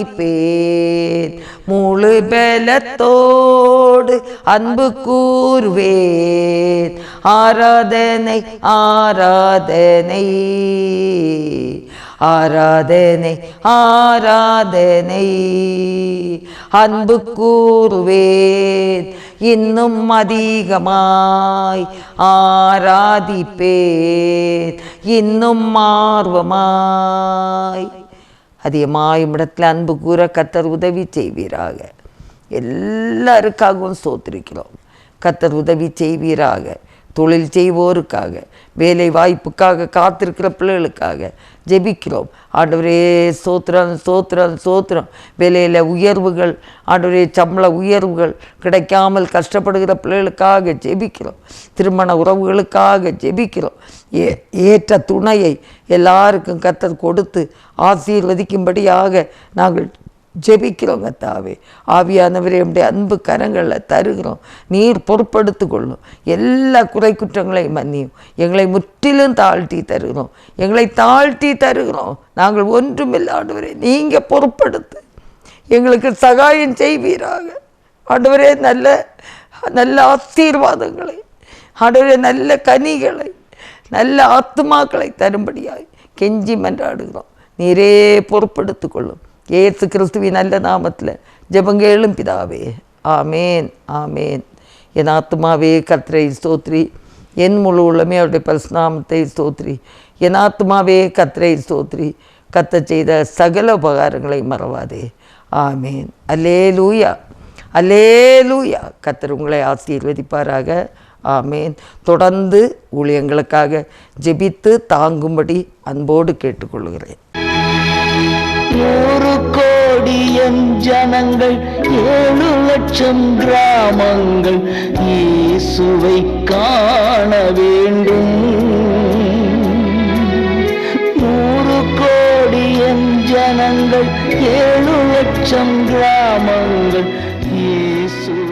ஆராதிப்பேன், முழு பலத்தோடு அன்பு கூறுவேன். ஆராதனை, ஆராதனை, ஆராதனை, ஆராதனை, அன்பு கூறுவேன். இன்னும் அதிகமாய் ஆராதிப்பேன், இன்னும் ஆர்வமாய். அதிகமாய் இடத்துல அன்பு கூற கர்த்தர் உதவி செய்வீராக. எல்லாருக்காகவும் ஸ்தோத்திரிக்கிறோம். கர்த்தர் உதவி செய்வீராக. தொழில் செய்வோருக்காக, வேலை வாய்ப்புக்காக காத்திருக்கிற பிள்ளைகளுக்காக ஜெபிக்கிறோம். ஆண்டவரே, ஸ்தோத்திரம், ஸ்தோத்திரம், ஸ்தோத்திரம். வேலையில் உயர்வுகள், ஆண்டவரே சம்பள உயர்வுகள் கிடைக்காமல் கஷ்டப்படுகிற பிள்ளைகளுக்காக ஜெபிக்கிறோம். திருமண உறவுகளுக்காக ஜெபிக்கிறோம். ஏற்ற துணையை எல்லாருக்கும் கர்த்தர் கொடுத்து ஆசீர்வதிக்கும்படியாக நாங்கள் ஜெபிக்கிறோம். கர்த்தாவே, ஆவியானவரே, நம்முடைய அன்பு கரங்களில் தருகிறோம். நீர் பொறுப்படுத்து கொள்ளும். எல்லா குறை குற்றங்களையும் மன்னியும். எங்களை முற்றிலும் தாழ்த்தி தருகிறோம். எங்களை தாழ்த்தி தருகிறோம். நாங்கள் ஒன்றுமில்லை ஆண்டவரே, நீங்கள் பொறுப்படுத்து எங்களுக்கு சகாயம் செய்வீராக. ஆண்டவரே, நல்ல நல்ல ஆசீர்வாதங்களை, ஆண்டவரே நல்ல கனிகளை, நல்ல ஆத்துமாக்களை தரும்படியாய் கெஞ்சி மன்றாடுகிறோம். நீரே பொறுப்படுத்து கொள்ளும். இயேசு கிறிஸ்துவின் நல்ல நாமத்தில் ஜெபங்கேளும் பிதாவே. ஆமேன், ஆமேன். என் ஆத்துமாவே கர்த்தரை ஸ்தோத்ரி, என் முழு உள்ளமே அவருடைய பரிசுநாமத்தை ஸ்தோத்ரி. என் ஆத்துமாவே கர்த்தரை ஸ்தோத்ரி, கர்த்தர் செய்த சகல உபகாரங்களை மறவாதே. ஆமேன். அல்லேலூயா, அல்லேலூயா. கர்த்தர் உங்களை ஆசீர்வதிப்பாராக. ஆமேன். தொடர்ந்து ஊழியங்களுக்காக ஜெபித்து தாங்கும்படி அன்போடு கேட்டுக்கொள்கிறேன். 100 கோடி என் ஜனங்கள், 7 லட்சம் கிராமங்கள் இயேசுவை காண வேண்டும். 100 கோடி என் ஜனங்கள் 7 லட்சம் கிராமங்கள்